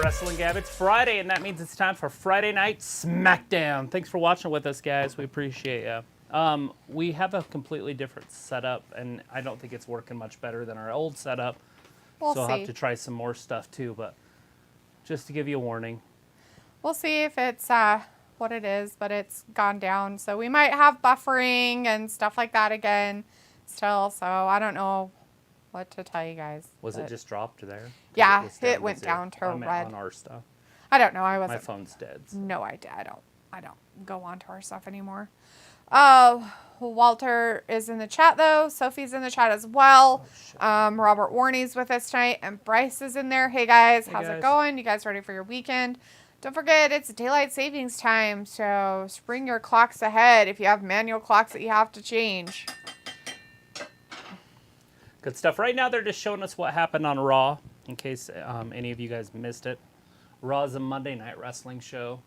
Wrestling Gab. It's Friday, and that means it's time for Friday Night Smackdown. Thanks for watching with us, guys. We appreciate you. We have a completely different setup, and I don't think it's working much better than our old setup. We'll so I'll see. have to try some more stuff, too. But just to give you a warning. We'll see if it's what it is, but it's gone down. So we might have buffering and stuff like that again still. So I don't know what to tell you guys. Was it just dropped there? Yeah, it went down to red. On our stuff. I don't know. I wasn't. My phone's dead. So. No idea. I don't go onto our stuff anymore. Walter is in the chat though. Sophie's in the chat as well. Robert Warney's with us tonight, and Bryce is in there. Hey guys, how's it going? You guys ready for your weekend? Don't forget, it's daylight savings time, so bring your clocks ahead if you have manual clocks that you have to change. Good stuff. Right now, they're just showing us what happened on Raw, in case any of you guys missed it. Raw is a Monday Night Wrestling show.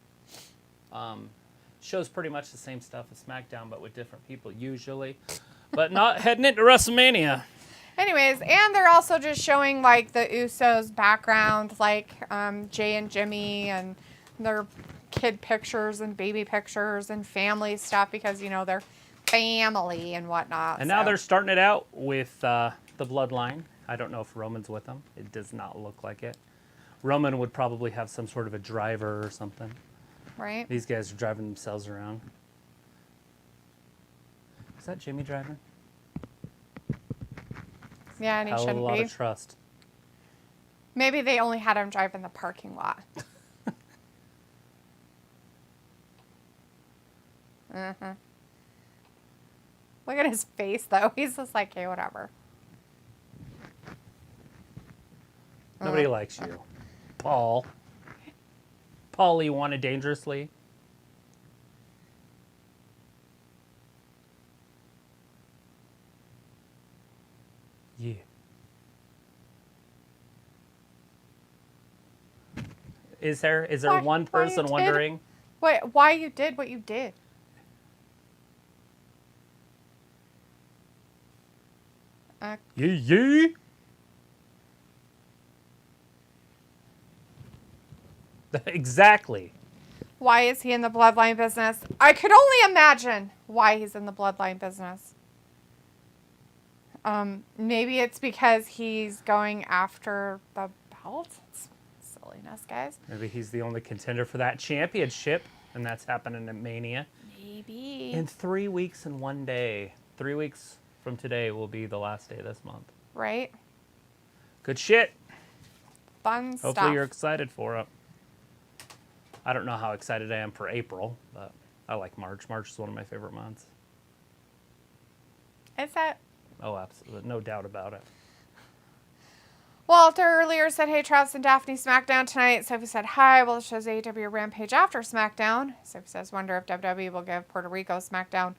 Shows pretty much the same stuff as SmackDown, but with different people usually. But not heading into WrestleMania. Anyways, and they're also just showing, like, the Usos' background, like Jay and Jimmy and their kid pictures and baby pictures and family stuff because, you know, they're family and whatnot. And now they're starting it out with the Bloodline. I don't know if Roman's with them. It does not look like it. Roman would probably have some sort of a driver or something. Right. These guys are driving themselves around. Is that Jimmy driving? Yeah, and he shouldn't be. A lot of trust. Maybe they only had him drive in the parking lot. Look at his face, though. He's just like, hey, whatever. Nobody likes you. Paul. Paulie wanted dangerously. Yeah. Is there one person wondering? Wait, why you did what you did? Yeah. Exactly. Why is he in the Bloodline business? I could only imagine why he's in the Bloodline business. Maybe it's because he's going after the belt. It's silliness, guys. Maybe he's the only contender for that championship, and that's happening at Mania. Maybe. In 3 weeks and 1 day. 3 weeks from today will be the last day this month. Right? Good shit. Fun stuff. Hopefully you're excited for it. I don't know how excited I am for April, but I like March. March is one of my favorite months. Is that? Oh, absolutely. No doubt about it. Walter earlier said, hey, Travis and Daphne, SmackDown tonight. Sophie said, hi. Well, it shows AEW Rampage after SmackDown. Sophie says, wonder if WWE will give Puerto Rico SmackDown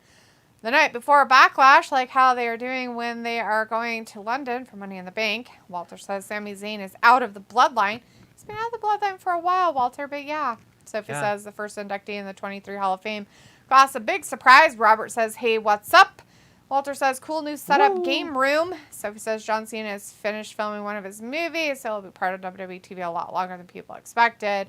the night before Backlash, like how they are doing when they are going to London for Money in the Bank. Walter says Sami Zayn is out of the Bloodline. He's been out of the Bloodline for a while, Walter, but yeah. Sophie says the first inductee in the 23 Hall of Fame. Goss, a big surprise. Robert says, hey, what's up? Walter says, cool new setup, game room. Sophie says John Cena has finished filming one of his movies, so he'll be part of WWE TV a lot longer than people expected.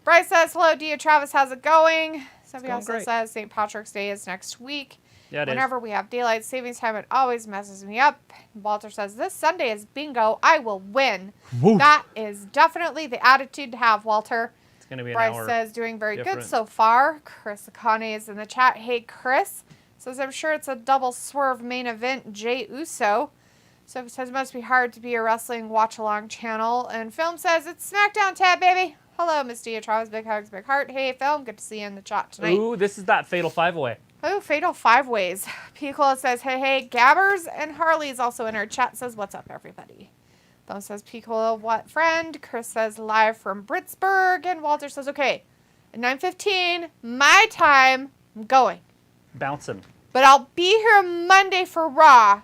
Bryce says, hello, Dia Travis, how's it going? Sophie also says St. Patrick's Day is next week. Yeah, Whenever we have daylight savings time, it always messes me up. Walter says, this Sunday is bingo. I will win. Woo. That is definitely the attitude to have, Walter. It's going to be an Bryce hour says, doing very good so far. Chris Akane is in the chat. Hey, Chris. Says, I'm sure it's a double swerve main event. Jay Uso. So he says, it must be hard to be a wrestling watch-along channel. And Film says, it's SmackDown tab, baby. Hello, Miss Dia Travis. Big hugs, big heart. Hey, Film. Good to see you in the chat tonight. Ooh, this is that Fatal 5-Way. Oh, Fatal 5-Ways. Picola says, hey, Gabbers. And Harley's also in our chat. Says, what's up, everybody? Film says, Picola, what friend? Chris says, live from Britsburg. And Walter says, okay, at 9:15, my time, I'm going. Bouncing. But I'll be here Monday for Raw.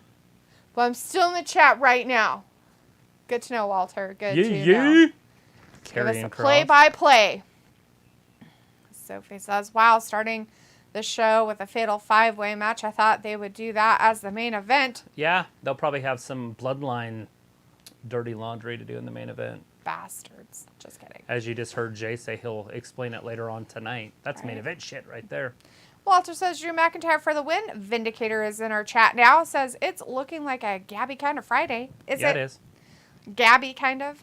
But I'm still in the chat right now. Good to know, Walter. Good to know. Give us a play-by-play. Sophie says, wow, starting the show with a Fatal 5-Way match. I thought they would do that as the main event. Yeah, they'll probably have some Bloodline dirty laundry to do in the main event. bastards. Just kidding. As you just heard Jay say, he'll explain it later on tonight. That's main event shit right there. Walter says Drew McIntyre for the win. Vindicator is in our chat now. Says it's looking like a Gabby kind of Friday. Is it? It is. Gabby kind of.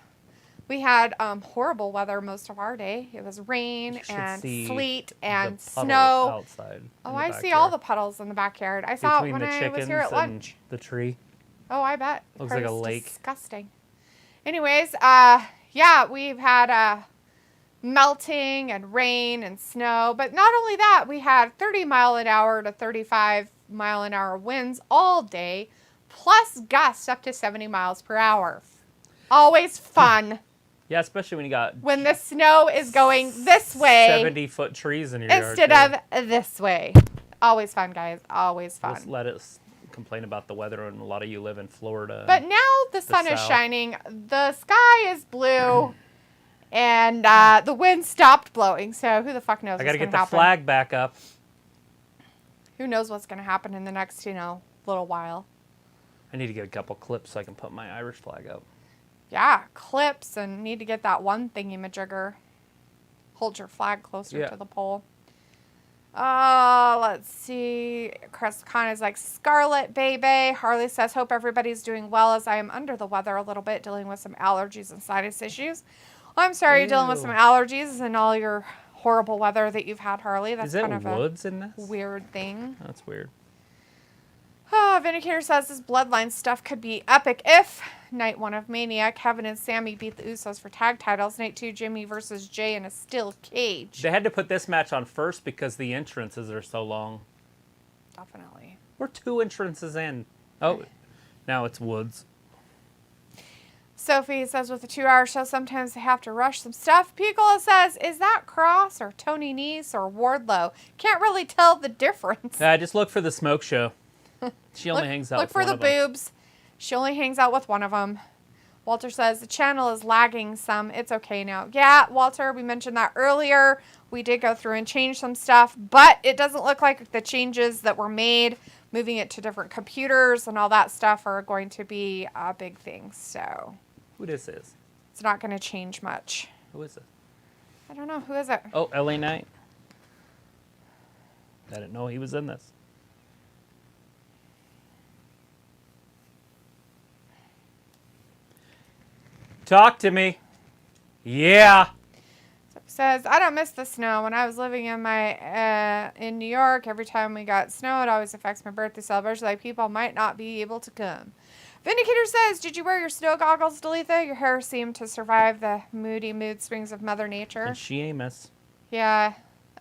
We had horrible weather most of our day. It was rain and sleet and snow. Outside. Oh, I see all the puddles in the backyard. I saw it when I was here at lunch. The tree. Oh, I bet. Looks like a lake. Disgusting. Anyways, yeah, we've had melting and rain and snow. But not only that, we had 30-mile-an-hour to 35-mile-an-hour winds all day, plus gusts up to 70 miles per hour. Always fun. Yeah, especially when you got... When the snow is going this way. 70-foot trees in your yard. Instead of this way. Always fun, guys. Always fun. Just let us complain about the weather, and a lot of you live in Florida. But now the sun is shining. The sky is blue. And the wind stopped blowing. So who the fuck knows what's going to happen. I got to get the flag back up. Who knows what's going to happen in the next, little while. I need to get a couple clips so I can put my Irish flag up. Yeah, clips, and need to get that one thingy-majigger. Hold your flag closer to the pole. Let's see. Chris Khan is like, Scarlet, baby. Harley says, hope everybody's doing well as I am under the weather a little bit, dealing with some allergies and sinus issues. Well, I'm sorry you're dealing with some allergies and all your horrible weather that you've had, Harley. That's kind of woods in this? Weird thing. That's weird. Vindicator says this Bloodline stuff could be epic if Night 1 of Mania, Kevin and Sammy beat the Usos for tag titles. Night 2, Jimmy versus Jay in a steel cage. They had to put this match on first because the entrances are so long. Definitely. We're 2 entrances in. Oh, now it's Woods. Sophie says with a 2-hour show, sometimes they have to rush some stuff. Piccola says, is that Kross or Tony Nese or Wardlow? Can't really tell the difference. Just look for the smoke show. She only hangs out with one of them. Look for the boobs. She only hangs out with one of them. Walter says the channel is lagging some. It's okay now. Yeah, Walter, we mentioned that earlier. We did go through and change some stuff, but it doesn't look like the changes that were made, moving it to different computers and all that stuff, are going to be a big thing. So, who this is? It's not going to change much. Who is it? I don't know. Who is it? Oh, LA Knight. I didn't know he was in this. Talk to me. Yeah. So it says, I don't miss the snow. When I was living in New York, every time we got snow, it always affects my birthday celebration. Like, people might not be able to come. Vindicator says, did you wear your snow goggles, Dalitha? Your hair seemed to survive the moody mood swings of Mother Nature. And she ain't miss. Yeah,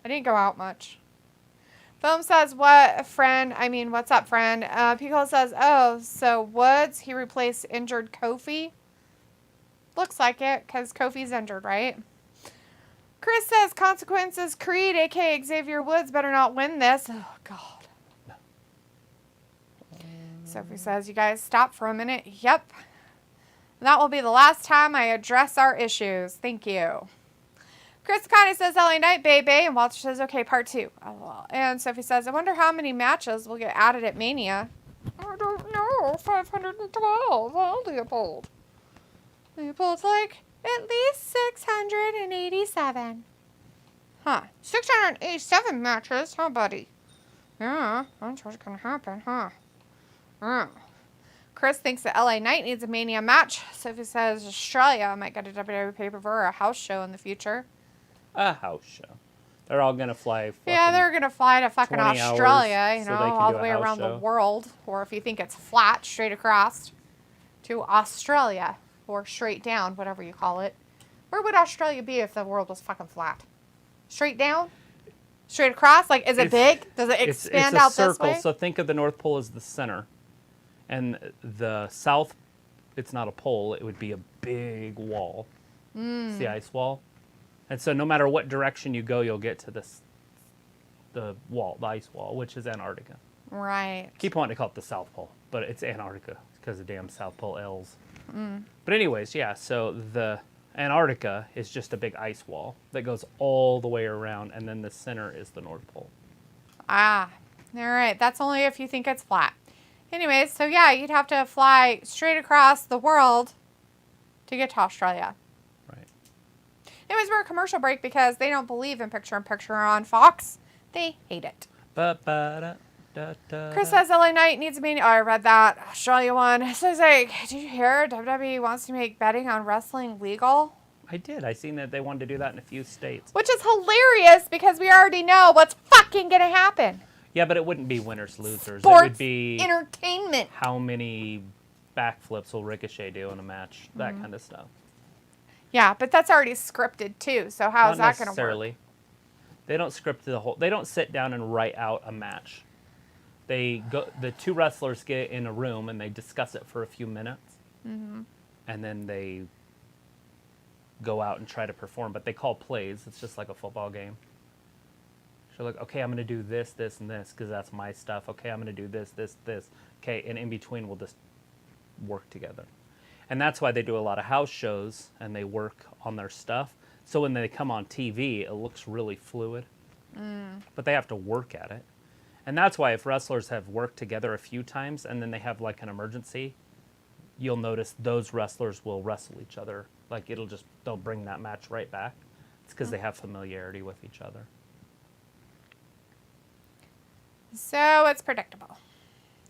I didn't go out much. Film says, what's up, friend? Pico says, oh, so Woods, he replaced injured Kofi? Looks like it, because Kofi's injured, right? Chris says, consequences, Creed, a.k.a. Xavier Woods, better not win this. Oh, God. No. Sophie says, you guys stop for a minute. Yep. And that will be the last time I address our issues. Thank you. Chris Connie says, LA Knight, baby. And Walter says, okay, part 2. Oh, and Sophie says, I wonder how many matches will get added at Mania. I don't know. 512. I'll do a poll. Leopold's like, at least 687. Huh. 687 matches, huh, buddy? Yeah, that's what's going to happen, huh? Yeah. Chris thinks that LA Knight needs a Mania match. Sophie says Australia might get a WWE pay-per-view or a house show in the future. A house show. They're all going to fly. Yeah, they're going to fly to fucking Australia, all the way around the world. Or if you think it's flat, straight across to Australia. Or straight down, whatever you call it. Where would Australia be if the world was fucking flat? Straight down? Straight across? Like, is it big? Does it expand out this way? So think of the North Pole as the center. And the South, it's not a pole. It would be a big wall. It's the ice wall. And so no matter what direction you go, you'll get to the ice wall, which is Antarctica. Right. Keep wanting to call it the South Pole, but it's Antarctica because of damn South Pole L's. But anyways, yeah, so the Antarctica is just a big ice wall that goes all the way around, and then the center is the North Pole. Ah, all right. That's only if you think it's flat. Anyways, so yeah, you'd have to fly straight across the world to get to Australia. Anyways, we're a commercial break because they don't believe in picture-in-picture on Fox. They hate it. Chris says LA Knight needs a meeting. Oh, I read that. I'll show you one. So it's like, did you hear WWE wants to make betting on wrestling legal? I did. I seen that they wanted to do that in a few states. Which is hilarious because we already know what's fucking going to happen. Yeah, but it wouldn't be winners, losers. Sports it would be entertainment. How many backflips will Ricochet do in a match? That kind of stuff. Yeah, but that's already scripted too. So how is that going to work? Not necessarily. They don't script the whole. They don't sit down and write out a match. They go. The two wrestlers get in a room and they discuss it for a few minutes, and then they go out and try to perform. But they call plays. It's just like a football game. So like, okay, I'm going to do this, this, and this because that's my stuff. Okay, I'm going to do this, this, this. Okay, and in between we'll just work together. And that's why they do a lot of house shows and they work on their stuff. So when they come on TV, it looks really fluid. But they have to work at it. And that's why if wrestlers have worked together a few times and then they have like an emergency, you'll notice those wrestlers will wrestle each other. Like they'll bring that match right back. It's because they have familiarity with each other. So it's predictable.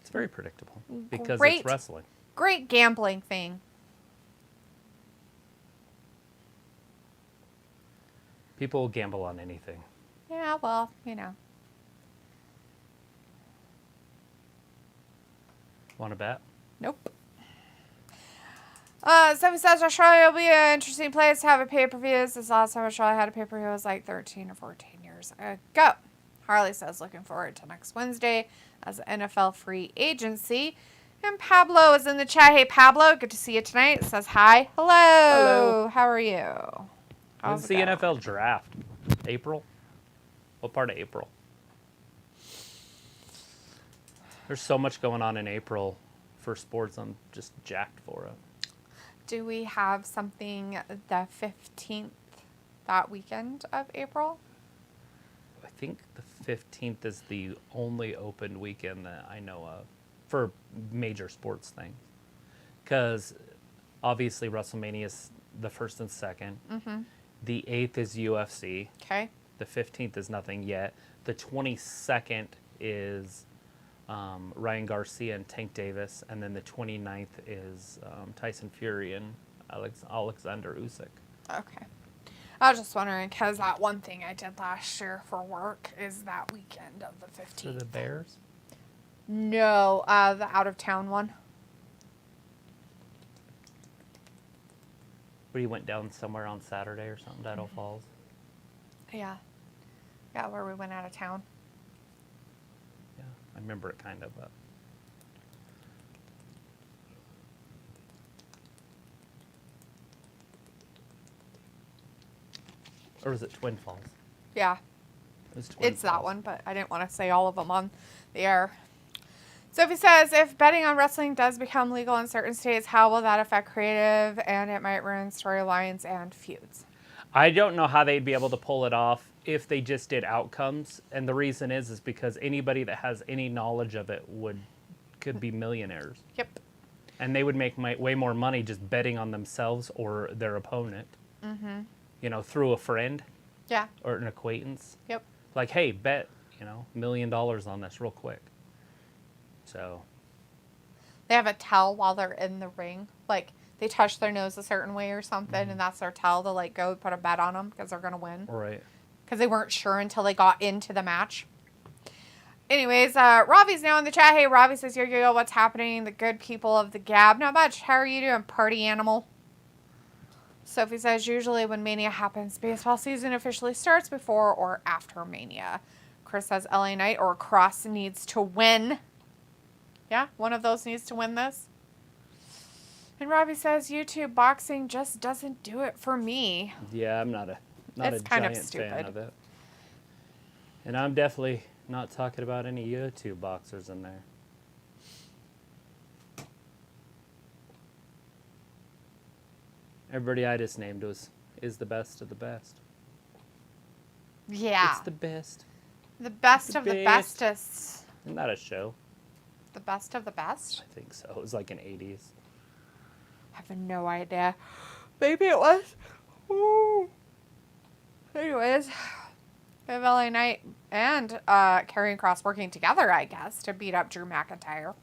It's very predictable because Great. it's wrestling. Great gambling thing. People will gamble on anything. Yeah, well, you know. Want to bet? Nope. Somebody says Australia will be an interesting place to have a pay-per-view. This last time Australia had a pay-per-view was like 13 or 14 years ago. Harley says looking forward to next Wednesday as NFL free agency. And Pablo is in the chat. Hey, Pablo, good to see you tonight. Says hi. Hello. Hello. How are you? When's the NFL draft? April? What part of April? There's so much going on in April for sports. I'm just jacked for it. Do we have something the 15th, that weekend of April? I think the 15th is the only open weekend that I know of for major sports things. Because obviously WrestleMania is the 1st and 2nd. Mm-hmm. The 8th is UFC. Okay. The 15th is nothing yet. The 22nd is Ryan Garcia and Tank Davis. And then the 29th is Tyson Fury and Alexander Usyk. Okay. I was just wondering because that one thing I did last year for work is that weekend of the 15th. For the Bears? No, the out-of-town one. Where you went down somewhere on Saturday or something, Idaho Falls? Yeah. Yeah, where we went out of town. Yeah, I remember it kind of, but... Or was it Twin Falls? Yeah. It was Twin It's Falls. that one, but I didn't want to say all of them on the air. Sophie says, if betting on wrestling does become legal in certain states, how will that affect creative? And it might ruin storylines and feuds. I don't know how they'd be able to pull it off if they just did outcomes. And the reason is because anybody that has any knowledge of it could be millionaires. Yep. And they would make way more money just betting on themselves or their opponent. Mm-hmm. You know, through a friend. Yeah. Or an acquaintance. Yep. Like, hey, bet, $1 million on this real quick. So. They have a tell while they're in the ring. Like, they touch their nose a certain way or something, and that's their tell to, like, go put a bet on them because they're going to win. Right. Because they weren't sure until they got into the match. Anyways, Ravi's now in the chat. Hey, Ravi says, yo, what's happening? The good people of the Gab. Not much. How are you doing, party animal? Sophie says, usually when Mania happens, baseball season officially starts before or after Mania. Chris says, LA Knight or Kross needs to win. Yeah, one of those needs to win this. And Robbie says, YouTube boxing just doesn't do it for me. Yeah, I'm not a It's kind of giant stupid. fan of it. And I'm definitely not talking about any YouTube boxers in there. Everybody I just named is the best of the best. Yeah. It's the best. The best the of the best. bestest. Isn't that a show? The best of the best? I think so. It was like in 80s. I have no idea. Maybe it was. Ooh. Anyways, we have LA Knight and Karrion Kross working together, I guess, to beat up Drew McIntyre.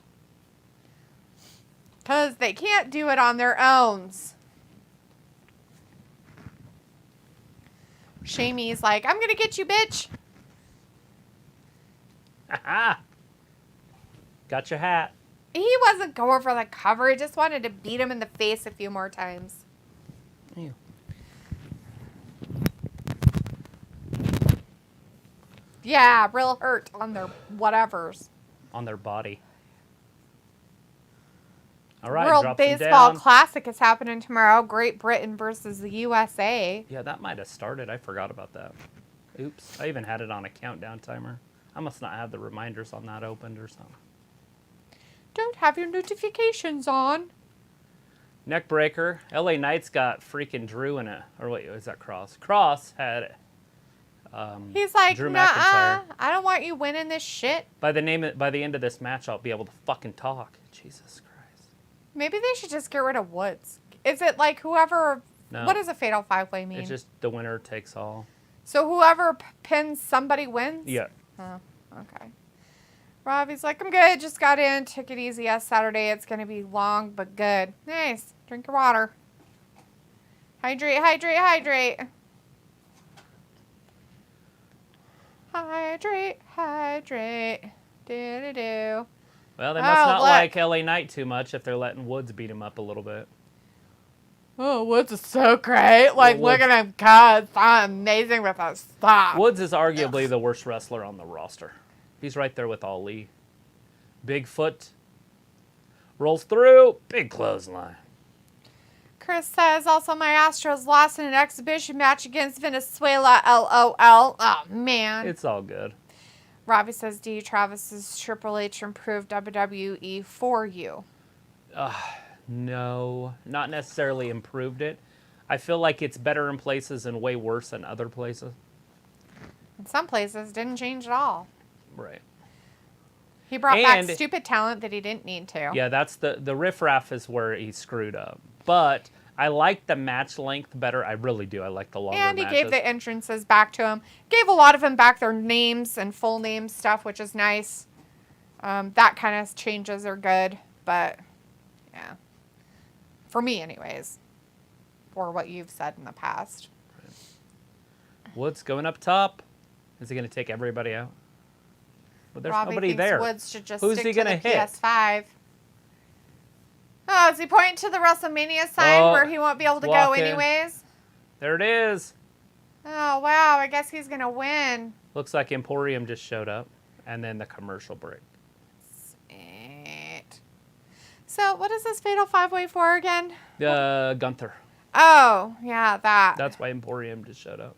Because they can't do it on their own. Shamey's like, I'm going to get you, bitch. Got your hat. He wasn't going for the cover. He just wanted to beat him in the face a few more times. Ew. Yeah, real hurt on their whatevers. On their body. All right, World drop them Baseball down. Classic is happening tomorrow. Great Britain versus the USA. Yeah, that might have started. I forgot about that. Oops. I even had it on a countdown timer. I must not have the reminders on that opened or something. Don't have your notifications on. Neckbreaker. LA Knight's got freaking Drew in it. Or wait, is that Kross? Kross had He's like, Drew nah, McIntyre. I don't want you winning this shit. By the end of this match, I'll be able to fucking talk. Jesus Christ. Maybe they should just get rid of Woods. Is it like whoever... No. What does a fatal five-way mean? It's just the winner takes all. So whoever pins somebody wins? Yeah. Oh, okay. Robbie's like, I'm good. Just got in. Took it easy. Yes, Saturday. It's going to be long, but good. Nice. Drink your water. Hydrate, hydrate, hydrate. Hydrate, hydrate. Do-do-do. Well, they must not look. like LA Knight too much if they're letting Woods beat him up a little bit. Oh, Woods is so great. Like, Well, look at him. God, it's so amazing with a stop. Woods is arguably the worst wrestler on the roster. He's right there with Ali. Bigfoot. Rolls through. Big clothesline. Chris says, also my Astros lost in an exhibition match against Venezuela, LOL. Oh, man. It's all good. Robbie says, D. Travis's Triple H improved WWE for you. No, not necessarily improved it. I feel like it's better in places and way worse in other places. In some places, didn't change at all. Right. He brought back And- stupid talent that he didn't need to. Yeah, that's the riffraff is where he screwed up. But I like the match length better. I really do. I like the longer And he matches. gave the entrances back to him. Gave a lot of them back their names and full name stuff, which is nice. That kind of changes are good. But, yeah. For me, anyways. For what you've said in the past. Woods going up top. Is he going to take everybody out? Well, there's Robbie nobody thinks there. Woods should just Who's stick he to gonna the hit? PS5. Oh, is he pointing to the WrestleMania sign Oh, where he won't be able to go walking. anyways? There it is. Oh, wow. I guess he's going to win. Looks like Emporium just showed up. And then the commercial break. Sweet. So, what is this Fatal 5-Way for again? Gunther. Oh, yeah, that. That's why Emporium just showed up.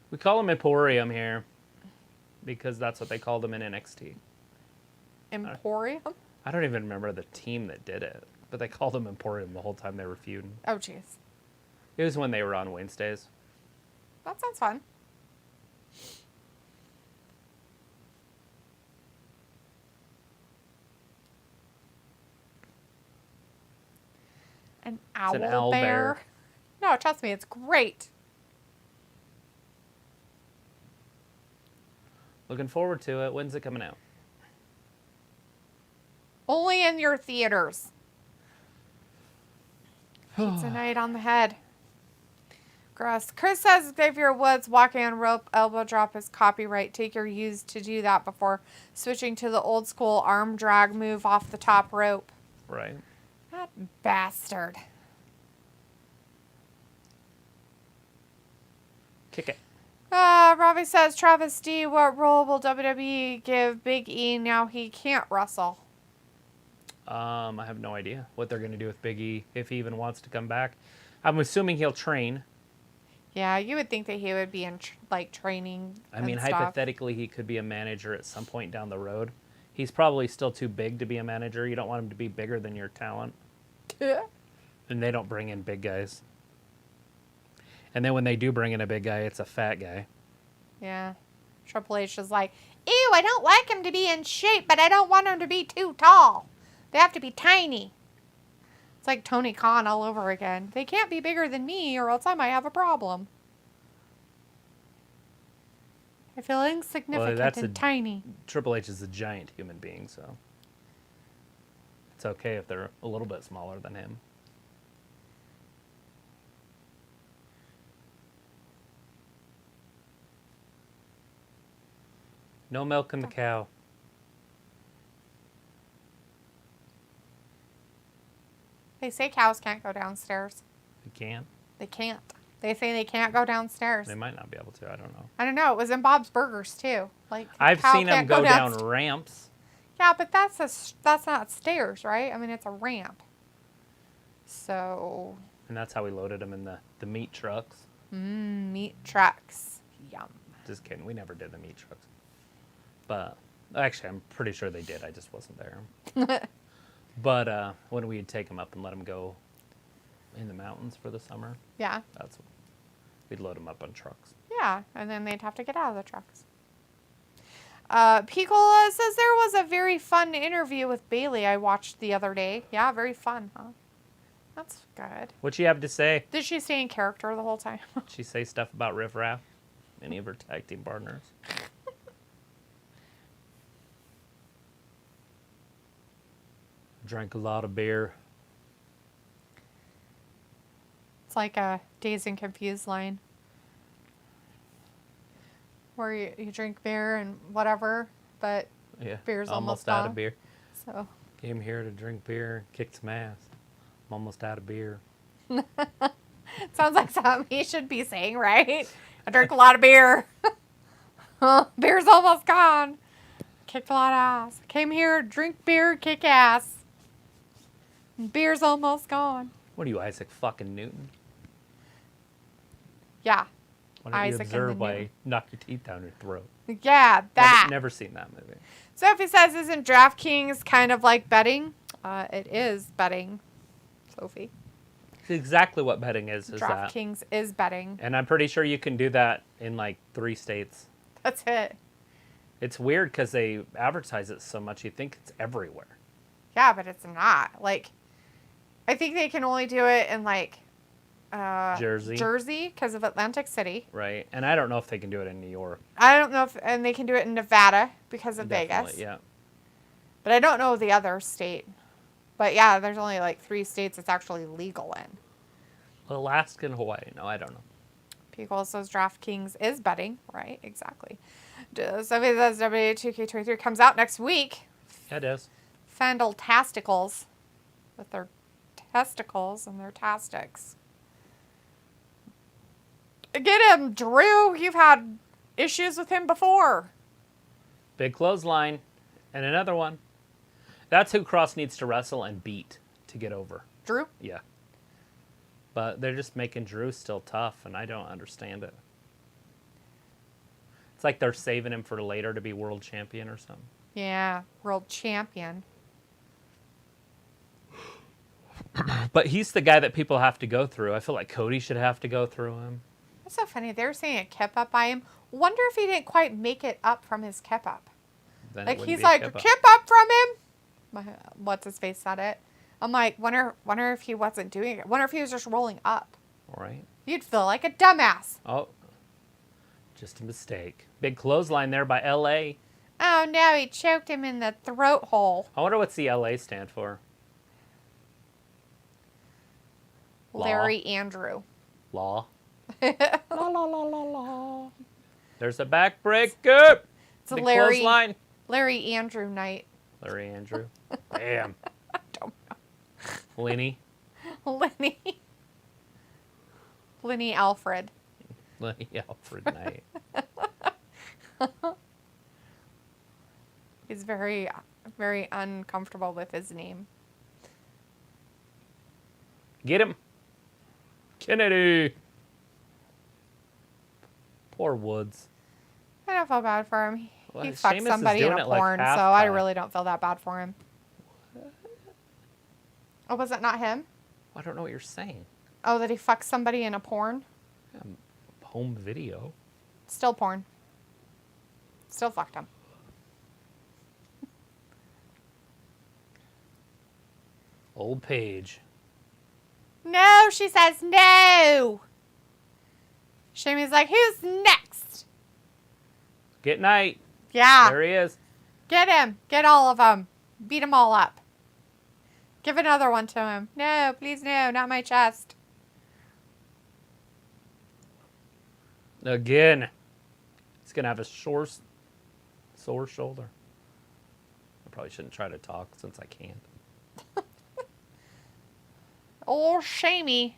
We call him Emporium here because that's what they called him in NXT. Emporium? I don't even remember the team that did it, but they called him Emporium the whole time they were feuding. Oh, jeez. It was when they were on Wednesdays. That sounds fun. An owl, an owl bear. No, trust me, it's great. Looking forward to it. When's it coming out? Only in your theaters. Pizza night on the head. Gross. Chris says Xavier Woods walking on rope elbow drop is copyright. Taker used to do that before switching to the old school arm drag move off the top rope. Right. That bastard. Kick it. Robbie says, Travis D, what role will WWE give Big E now he can't wrestle? I have no idea what they're going to do with Big E, if he even wants to come back. I'm assuming he'll train. Yeah, you would think that he would be in training. I mean, and stuff. hypothetically, he could be a manager at some point down the road. He's probably still too big to be a manager. You don't want him to be bigger than your talent. And they don't bring in big guys. And then when they do bring in a big guy, it's a fat guy. Yeah. Triple H is like, ew, I don't like him to be in shape, but I don't want him to be too tall. They have to be tiny. It's like Tony Khan all over again. They can't be bigger than me or else I might have a problem. I feel insignificant and tiny. Triple H is a giant human being, so it's okay if they're a little bit smaller than him. No milking the cow. They say cows can't go downstairs. You can? They can't. They say they can't go downstairs. They might not be able to. I don't know. I don't know. It was in Bob's Burgers too. Like I've seen them go down ramps. Yeah, but that's not stairs, right? I mean, it's a ramp. So. And that's how we loaded them in the meat trucks. Meat trucks. Yum. Just kidding. We never did the meat trucks. But actually, I'm pretty sure they did. I just wasn't there. But when we'd take them up and let them go in the mountains for the summer, yeah, we'd load them up on trucks. Yeah, and then they'd have to get out of the trucks. Picola says there was a very fun interview with Bayley I watched the other day. Yeah, very fun, huh? That's good. What'd she have to say? Did she stay in character the whole time? Did she say stuff about Riff Raff? Any of her tag team partners? Drank a lot of beer. It's like a Dazed and Confused line. Where you drink beer and whatever, but beer's almost out of beer. So Came here to drink beer, kick some ass. I'm almost out of beer. Sounds like something he should be saying, right? I drink a lot of beer. Beer's almost gone. Kicked a lot of ass. Came here to drink beer, kick ass. Beer's almost gone. What are you, Isaac fucking Newton? Yeah. Why don't Isaac you observe and the why Newton. knock your teeth down your throat? Yeah, that. Never seen that movie. Sophie says, isn't DraftKings kind of like betting? It is betting, Sophie. It's exactly what betting is that. DraftKings is betting. And I'm pretty sure you can do that in like 3 states. That's it. It's weird because they advertise it so much, you think it's everywhere. Yeah, but it's not. Like, I think they can only do it in like Jersey because of Atlantic City. Right. And I don't know if they can do it in New York. I don't know if, and they can do it in Nevada because of Definitely, Vegas. Yeah. But I don't know the other state. But yeah, there's only like 3 states it's actually legal in. Alaska and Hawaii. No, I don't know. Pico says DraftKings is betting. Right, exactly. Somebody says W2K23 comes out next week. Yeah, it is. Fantasticals with their testicles and their tastics. Get him, Drew. You've had issues with him before. Big clothesline. And another one. That's who Kross needs to wrestle and beat to get over. Drew? Yeah. But they're just making Drew still tough, and I don't understand it. It's like they're saving him for later to be world champion or something. Yeah, world champion. But he's the guy that people have to go through. I feel like Cody should have to go through him. That's so funny. They were saying a kip up by him. Wonder if he didn't quite make it up from his kip up. Then like he's like, kip up from him? What's his face said it. I'm like, wonder if he wasn't doing it. Wonder if he was just rolling up. All right. You'd feel like a dumbass. Oh, just a mistake. Big clothesline there by L.A. Oh, no, he choked him in the throat hole. I wonder what's the L.A. stand for. Larry Andrew. Law. La, la, la, la, la. There's a backbreaker. It's a Larry clothesline. Larry Andrew night. Larry Andrew. Damn. I don't know. Lenny. Lenny Alfred. Lenny Alfred night. He's very, very uncomfortable with his name. Get him. Kennedy. Poor Woods. I don't feel bad for him. Well, He fucked Sheamus somebody is in doing a it like porn, so half I time. really don't feel that bad for him. Oh, was it not him? I don't know what you're saying. Oh, that he fucked somebody in a porn? Home video. Still porn. Still fucked him. Old Paige. No, she says no. Shamey's like, who's next? Get Knight. Yeah. There he is. Get him. Get all of them. Beat them all up. Give another one to him. No, please no, not my chest. Again. He's going to have a sore shoulder. I probably shouldn't try to talk since I can't. Old Shamey.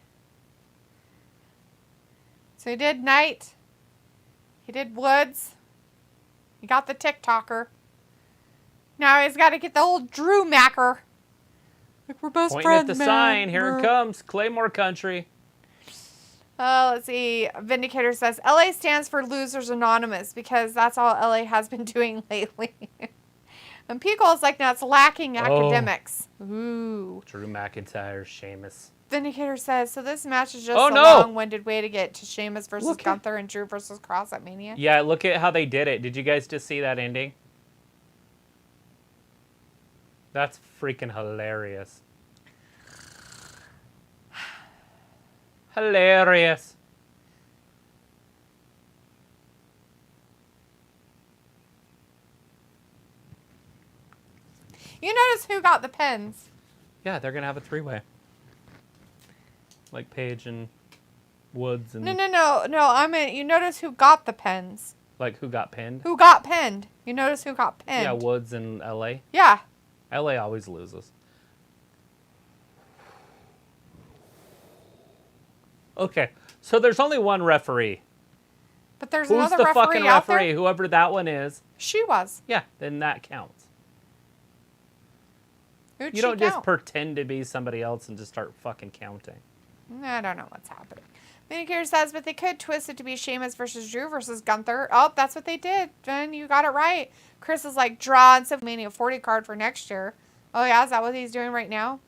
So he did Knight. He did Woods. He got the TikToker. Now he's got to get the old Drew Macker. Like, we're best Pointing friends, at the man. sign. Here it comes. Claymore Country. Let's see. Vindicator says, LA stands for Losers Anonymous because that's all LA has been doing lately. And Pico's like, that's lacking academics. Ooh. Drew McIntyre, Sheamus. Vindicator says, so this match is just Oh, a no. long-winded way to get to Sheamus versus Gunther and Drew versus Kross at Mania. Yeah, look at how they did it. Did you guys just see that ending? That's freaking hilarious. Hilarious. You notice who got the pins? Yeah, they're going to have a three-way. Like Paige and Woods and... No. I mean, you notice who got the pins. Like who got pinned? Who got pinned? You notice who got pinned? Yeah, Woods and LA. Yeah. LA always loses. Okay, so there's only one referee. But there's Who's another the referee fucking out referee? there. Whoever that one is. She was. Yeah, then that counts. Who'd You she don't count? just pretend to be somebody else and just start fucking counting. I don't know what's happening. Vindicator says, but they could twist it to be Sheamus versus Drew versus Gunther. Oh, that's what they did. Then you got it right. Chris is like, draw and Mania 40 card for next year. Oh, yeah? Is that what he's doing right now?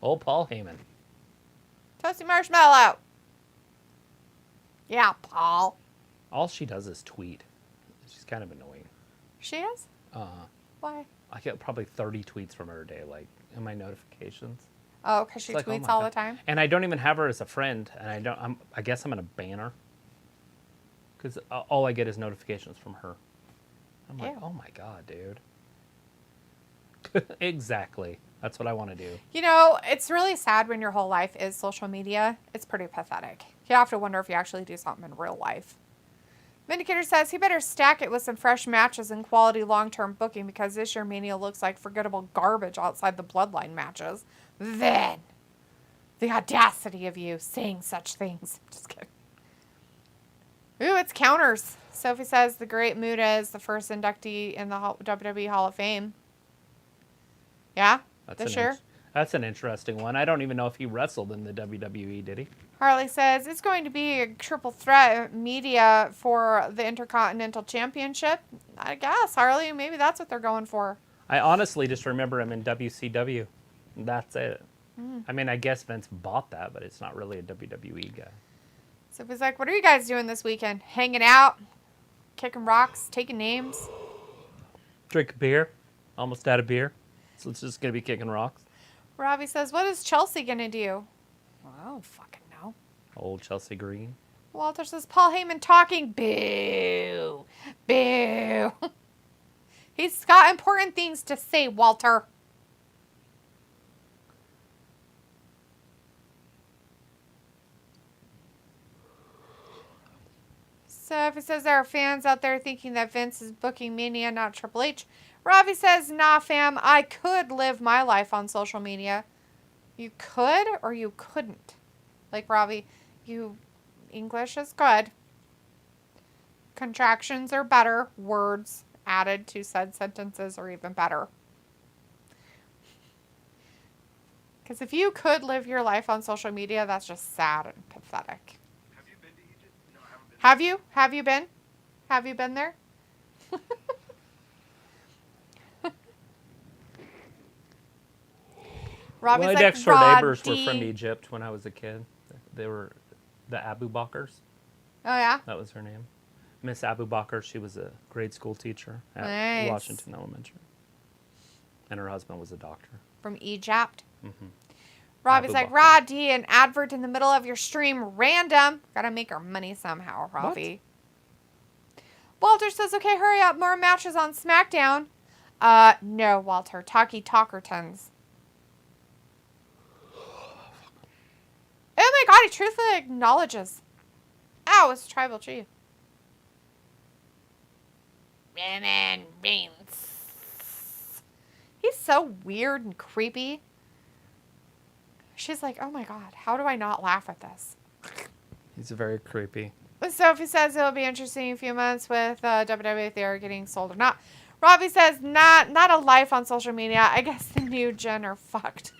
Oh, Paul Heyman. Toasty Marshmallow. Yeah, Paul. All she does is tweet. She's kind of annoying. She is? Why? I get probably 30 tweets from her a day, like in my notifications. Oh, because she It's like, tweets oh my all God. the time? And I don't even have her as a friend, and I guess I'm gonna ban her because all I get is notifications from her. I'm like, Ew. oh my God, dude. Exactly. That's what I want to do. You know, it's really sad when your whole life is social media. It's pretty pathetic. You have to wonder if you actually do something in real life. Vindicator says he better stack it with some fresh matches and quality long-term booking because this year Mania looks like forgettable garbage outside the Bloodline matches. Then, the audacity of you saying such things. Just kidding. Ooh, it's counters. Sophie says the Great Muta is the first inductee in the WWE Hall of Fame. Yeah? This year? That's an interesting one. I don't even know if he wrestled in the WWE, did he? Harley says it's going to be a triple threat media for the Intercontinental Championship. I guess, Harley, maybe that's what they're going for. I honestly just remember him in WCW. That's it. I mean, I guess Vince bought that, but it's not really a WWE guy. So it was like, what are you guys doing this weekend? Hanging out? Kicking rocks? Taking names? Drink beer. Almost out of beer. So it's just going to be kicking rocks. Robbie says, what is Chelsea going to do? Well, I don't fucking know. Old Chelsea Green. Walter says, Paul Heyman talking. Boo. Boo. He's got important things to say, Walter. So if it says there are fans out there thinking that Vince is booking Mania, not Triple H. Ravi says, nah, fam, I could live my life on social media. You could or you couldn't. Like, Ravi, English is good. Contractions are better. Words added to said sentences are even better. Because if you could live your life on social media, that's just sad and pathetic. Have you been to Egypt? No, I haven't been. Have you? Have you been? Have you been there? Robbie's My like, next door neighbors were Roddy. from Egypt when I was a kid. They were the Abu Bakrs. Oh, yeah? That was her name. Miss Abu Bakr. She was a grade school teacher at Nice. Washington Elementary. And her husband was a doctor. From Egypt. Mm-hmm. Robbie's Abu like, Bakr. Rod, D, an advert in the middle of your stream, random. Gotta make our money somehow, Robbie. Walter says, okay, hurry up. More matches on SmackDown. No, Walter. Talkertons. Oh my god, he truthfully acknowledges. Ow, it's Tribal Chief. Roman Reigns. He's so weird and creepy. She's like, oh my god, how do I not laugh at this? He's very creepy. Sophie says it'll be interesting in a few months with WWE if they are getting sold or not. Robbie says not a life on social media. I guess the new gen are fucked.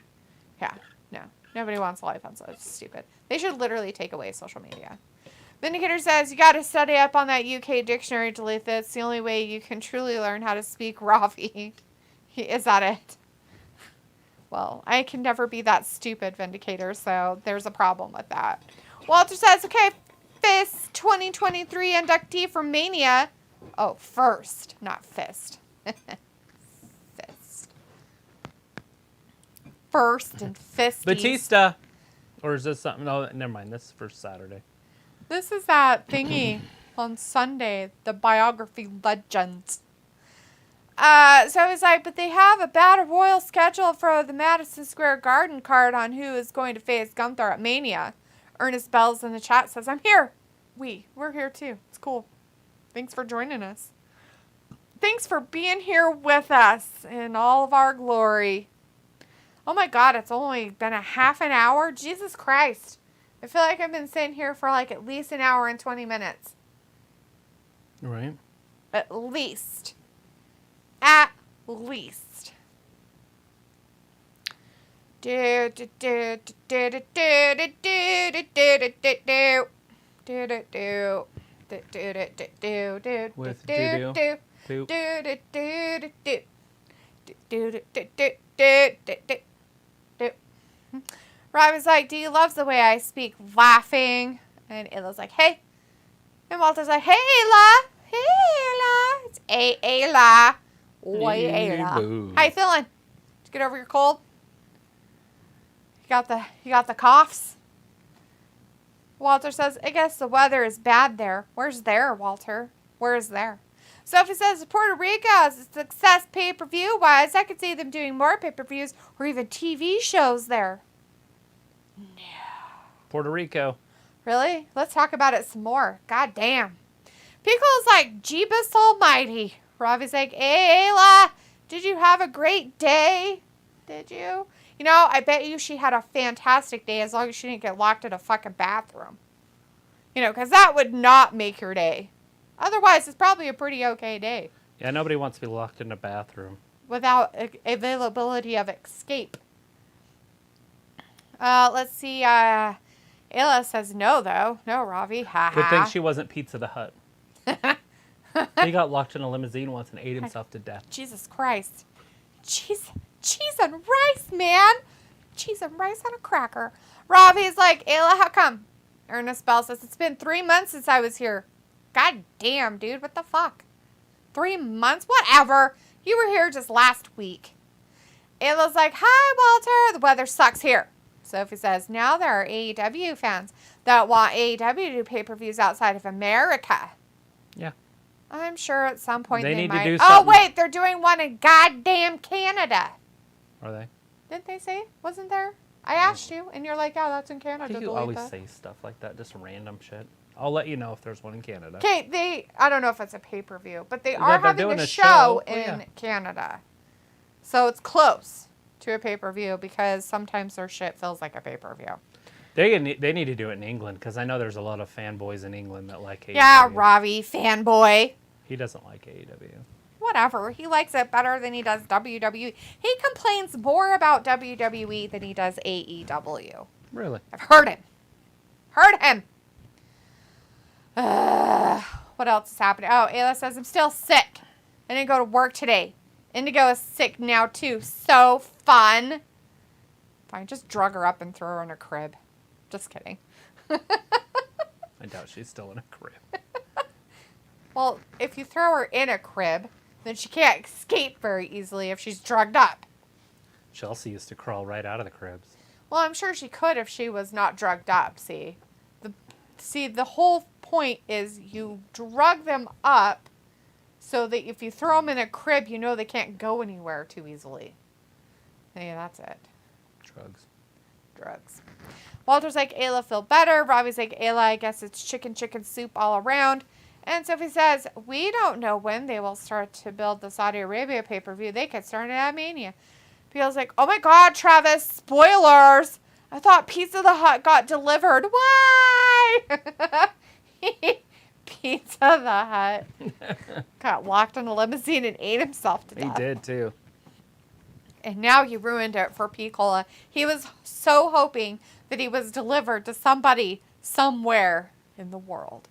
Yeah, no. Nobody wants a life on social. It's stupid. They should literally take away social media. Vindicator says you got to study up on that UK dictionary, Duluth. It's the only way you can truly learn how to speak Ravi. Is that it? Well, I can never be that stupid, Vindicator, so there's a problem with that. Walter says, okay, Fist 2023 inductee for Mania. Oh, first, not Fist. Fist. First and Fisty. Batista! Or is this something? No, never mind. This is for Saturday. This is that thingy on Sunday, the biography legends. So it's like, but they have a battle royal schedule for the Madison Square Garden card on who is going to face Gunther at Mania. Ernest Bells in the chat says, I'm here. We're here too. It's cool. Thanks for joining us. Thanks for being here with us in all of our glory. Oh my god, it's only been a half an hour? Jesus Christ. I feel like I've been sitting here for like at least an hour and 20 minutes. Right. At least. At least. Do do do do do do do do do do do do do do do do With do doo-doo. do Poop. do do do do do do do do do do do do. Robbie's like, D loves the way I speak, laughing, and Illa's like, hey, and Walter's like, hey Illa, hey Illa, it's Ayla. Oi, Ayla. boo. How you feeling? Did you get over your cold? You got the coughs? Walter says, I guess the weather is bad there. Where's there, Walter? Where is there? Sophie says, Puerto Rico is a success pay-per-view wise. I could see them doing more pay-per-views or even TV shows there. Puerto Rico. Really? Let's talk about it some more. God damn. Pickle's like, Jeebus almighty. Ravi's like, hey, Ayla, did you have a great day? Did you? You know, I bet you she had a fantastic day as long as she didn't get locked in a fucking bathroom. You know, because that would not make her day. Otherwise, it's probably a pretty okay day. Yeah, nobody wants to be locked in a bathroom. Without availability of escape. Let's see. Ayla says no, though. No, Ravi. Ha Good thing ha. she wasn't Pizza the Hut. He got locked in a limousine once and ate himself to death. Jesus Christ. Cheese and rice, man. Cheese and rice on a cracker. Ravi's like, Ayla, how come? Ernest Bell says, it's been 3 months since I was here. God damn, dude. What the fuck? 3 months? Whatever. You were here just last week. Ayla's like, hi, Walter. The weather sucks here. Sophie says, now there are AEW fans that want AEW to do pay-per-views outside of America. Yeah. I'm sure at some point They they need to might. do Oh, something. wait. They're doing one in goddamn Canada. Are they? Didn't they say? Wasn't there? I asked you, and you're like, oh, that's in Why Canada. do you Delete always that. say stuff like that? Just random shit. I'll let you know if there's one in Canada. Okay, I don't know if it's a pay-per-view, but they Yeah, are they're having doing a a show show. Oh, in yeah. Canada. So it's close to a pay-per-view because sometimes their shit feels like a pay-per-view. They need to do it in England because I know there's a lot of fanboys in England that like AEW. Yeah, Ravi, fanboy. He doesn't like AEW. Whatever. He likes it better than he does WWE. He complains more about WWE than he does AEW. Really? I've heard him. Heard him. What else is happening? Oh, Ayla says, I'm still sick. I didn't go to work today. Indigo is sick now, too. So fun. Fine, just drug her up and throw her in a crib. Just kidding. I doubt she's still in a crib. Well, if you throw her in a crib, then she can't escape very easily if she's drugged up. Chelsea used to crawl right out of the cribs. Well, I'm sure she could if she was not drugged up, see. The whole point is you drug them up so that if you throw them in a crib, you know they can't go anywhere too easily. Yeah, that's it. Drugs. Walter's like, Ayla, feel better. Robbie's like, Ayla, I guess it's chicken soup all around. And Sophie says, we don't know when they will start to build the Saudi Arabia pay-per-view. They could start it at Mania. Peel's like, oh my God, Travis, spoilers. I thought Pizza the Hut got delivered. Why? Pizza the Hut got locked in a limousine and ate himself to death. He did, too. And now you ruined it for P. Cola. He was so hoping that he was delivered to somebody somewhere in the world.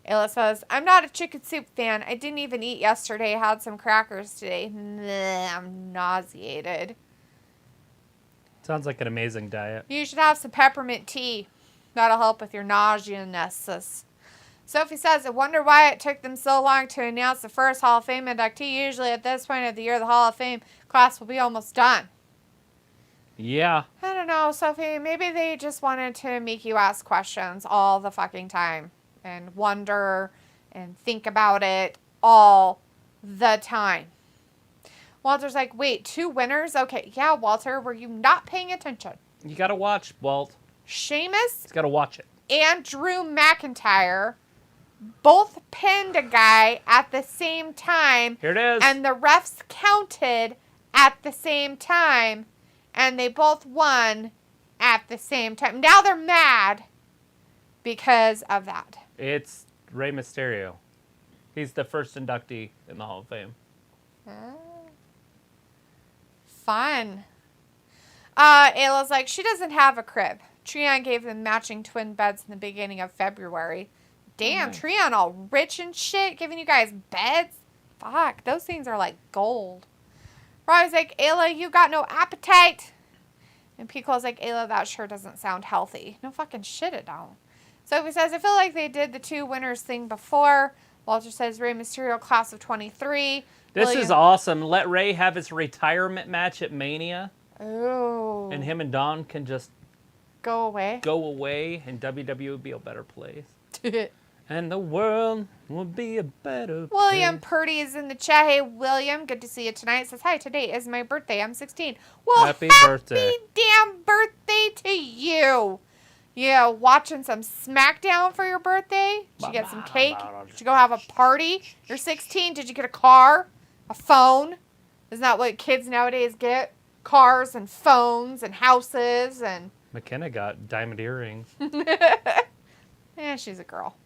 Ayla says, I'm not a chicken soup fan. I didn't even eat yesterday. I had some crackers today. Nah, I'm nauseated. Sounds like an amazing diet. You should have some peppermint tea. That'll help with your nauseousness. Sophie says, I wonder why it took them so long to announce the first Hall of Fame inductee. Usually at this point of the year, the Hall of Fame class will be almost done. Yeah. I don't know, Sophie. Maybe they just wanted to make you ask questions all the fucking time. And wonder and think about it all the time. Walter's like, wait, 2 winners? Okay, yeah, Walter, were you not paying attention? You got to watch, Walt. Sheamus He's got to watch it. and Drew McIntyre both pinned a guy at the same time. Here it is. And the refs counted at the same time. And they both won at the same time. Now they're mad because of that. It's Rey Mysterio. He's the first inductee in the Hall of Fame. Fun. Ayla's like, she doesn't have a crib. Treon gave them matching twin beds in the beginning of February. Damn, nice. Treon all rich and shit, giving you guys beds. Fuck, those things are like gold. Robbie's like, Ayla, you got no appetite. And Pico's like, Ayla, that sure doesn't sound healthy. No fucking shit it don't. Sophie says, I feel like they did the 2 winners thing before. Walter says, Rey Mysterio, class of 23. This is awesome. Let Rey have his retirement match at Mania. Oh. And him and Dawn can just Go away. go away, and WWE would be a better place. And the world would be a better William place. Purdy is in the chat. Hey, William, good to see you tonight. Says, hi, today is my birthday. I'm 16. Well, Happy happy birthday. damn birthday to you. Yeah, watching some SmackDown for your birthday? Did you get some cake? Did you go have a party? You're 16. Did you get a car? A phone? Isn't that what kids nowadays get? Cars and phones and houses and... McKenna got diamond earrings. Yeah, she's a girl.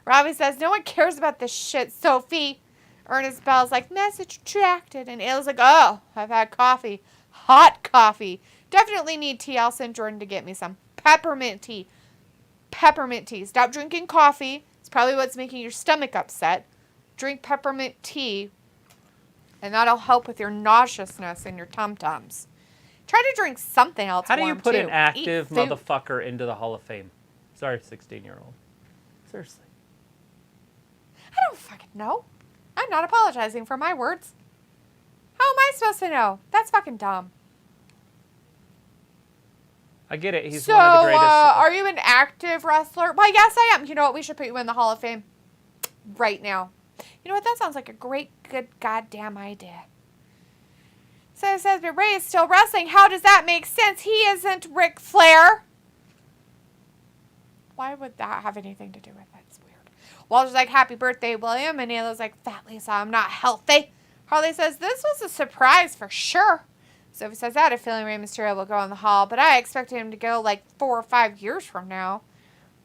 Robbie says, no one cares about this shit, Sophie. Ernest Bell's like, message retracted. And Ayla's like, oh, I've had coffee. Hot coffee. Definitely need TL. Send Jordan to get me some peppermint tea. Peppermint tea. Stop drinking coffee. It's probably what's making your stomach upset. Drink peppermint tea. And that'll help with your nauseousness and your tum-tums. Try to drink something else. How do you warm, put too. an active Eat food. motherfucker into the Hall of Fame? Sorry, 16-year-old. Seriously. I don't fucking know. I'm not apologizing for my words. How am I supposed to know? That's fucking dumb. I get it. He's So, one of the greatest. are you an active wrestler? Well, yes, I am. You know what? We should put you in the Hall of Fame right now. You know what? That sounds like a great, good, goddamn idea. So it says, but Rey is still wrestling. How does that make sense? He isn't Ric Flair. Why would that have anything to do with it? It's weird. Walter's like, happy birthday, William. And Ayla's like, fat Lisa, I'm not healthy. Harley says, this was a surprise for sure. Sophie says, I had a feeling Rey Mysterio will go in the Hall, but I expected him to go like 4 or 5 years from now.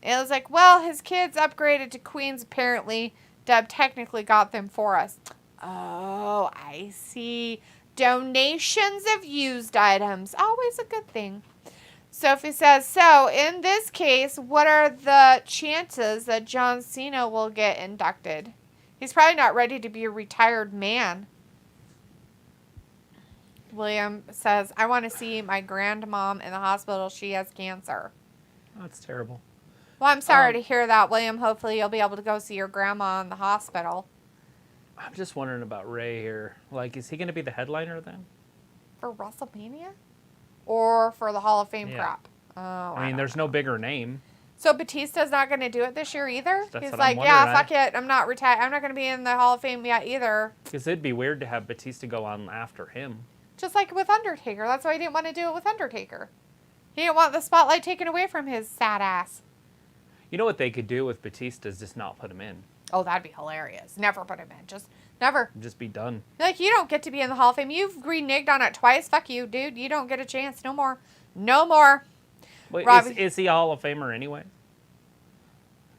Ayla's like, well, his kids upgraded to queens apparently. Deb technically got them for us. Oh, I see. Donations of used items. Always a good thing. Sophie says, so in this case, what are the chances that John Cena will get inducted? He's probably not ready to be a retired man. William says, I want to see my grandmom in the hospital. She has cancer. Oh, that's terrible. Well, I'm sorry to hear that, William. Hopefully you'll be able to go see your grandma in the hospital. I'm just wondering about Rey here. Like, is he going to be the headliner then? For WrestleMania? Or for the Hall of Fame Yeah. crap? Oh, I mean, there's no bigger name. So Batista's not going to do it this year either? That's He's what like, I'm yeah, wondering. fuck it. I'm not retired. I'm not going to be in the Hall of Fame yet either. Because it'd be weird to have Batista go on after him. Just like with Undertaker. That's why he didn't want to do it with Undertaker. He didn't want the spotlight taken away from his sad ass. You know what they could do with Batista is just not put him in. Oh, that'd be hilarious. Never put him in. Just never. Just be done. Like, you don't get to be in the Hall of Fame. You've reneged on it twice. Fuck you, dude. You don't get a chance. No more. No more. Wait, Robbie- is he a Hall of Famer anyway?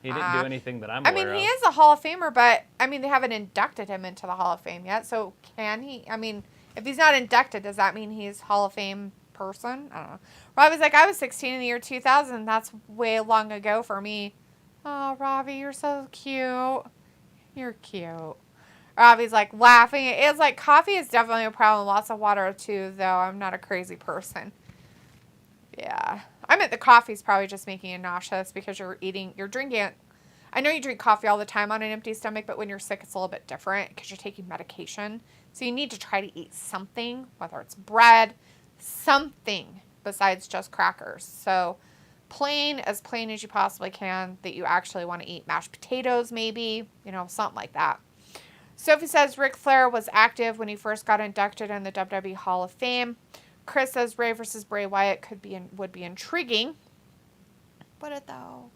He didn't do anything that I'm I aware mean, of. he is a Hall of Famer, but, I mean, they haven't inducted him into the Hall of Fame yet. So, can he? I mean, if he's not inducted, does that mean he's Hall of Fame person? I don't know. Robbie's like, I was 16 in the year 2000. That's way long ago for me. Oh, Robbie, you're so cute. You're cute. Robbie's like laughing. It's like coffee is definitely a problem. Lots of water too, though. I'm not a crazy person. Yeah. I meant the coffee's probably just making you nauseous because you're drinking it. I know you drink coffee all the time on an empty stomach, but when you're sick, it's a little bit different because you're taking medication. So you need to try to eat something, whether it's bread, something besides just crackers. So plain as you possibly can that you actually want to eat. Mashed potatoes, maybe, something like that. Sophie says Ric Flair was active when he first got inducted in the WWE Hall of Fame. Chris says Rey versus Bray Wyatt would be intriguing. Would it though?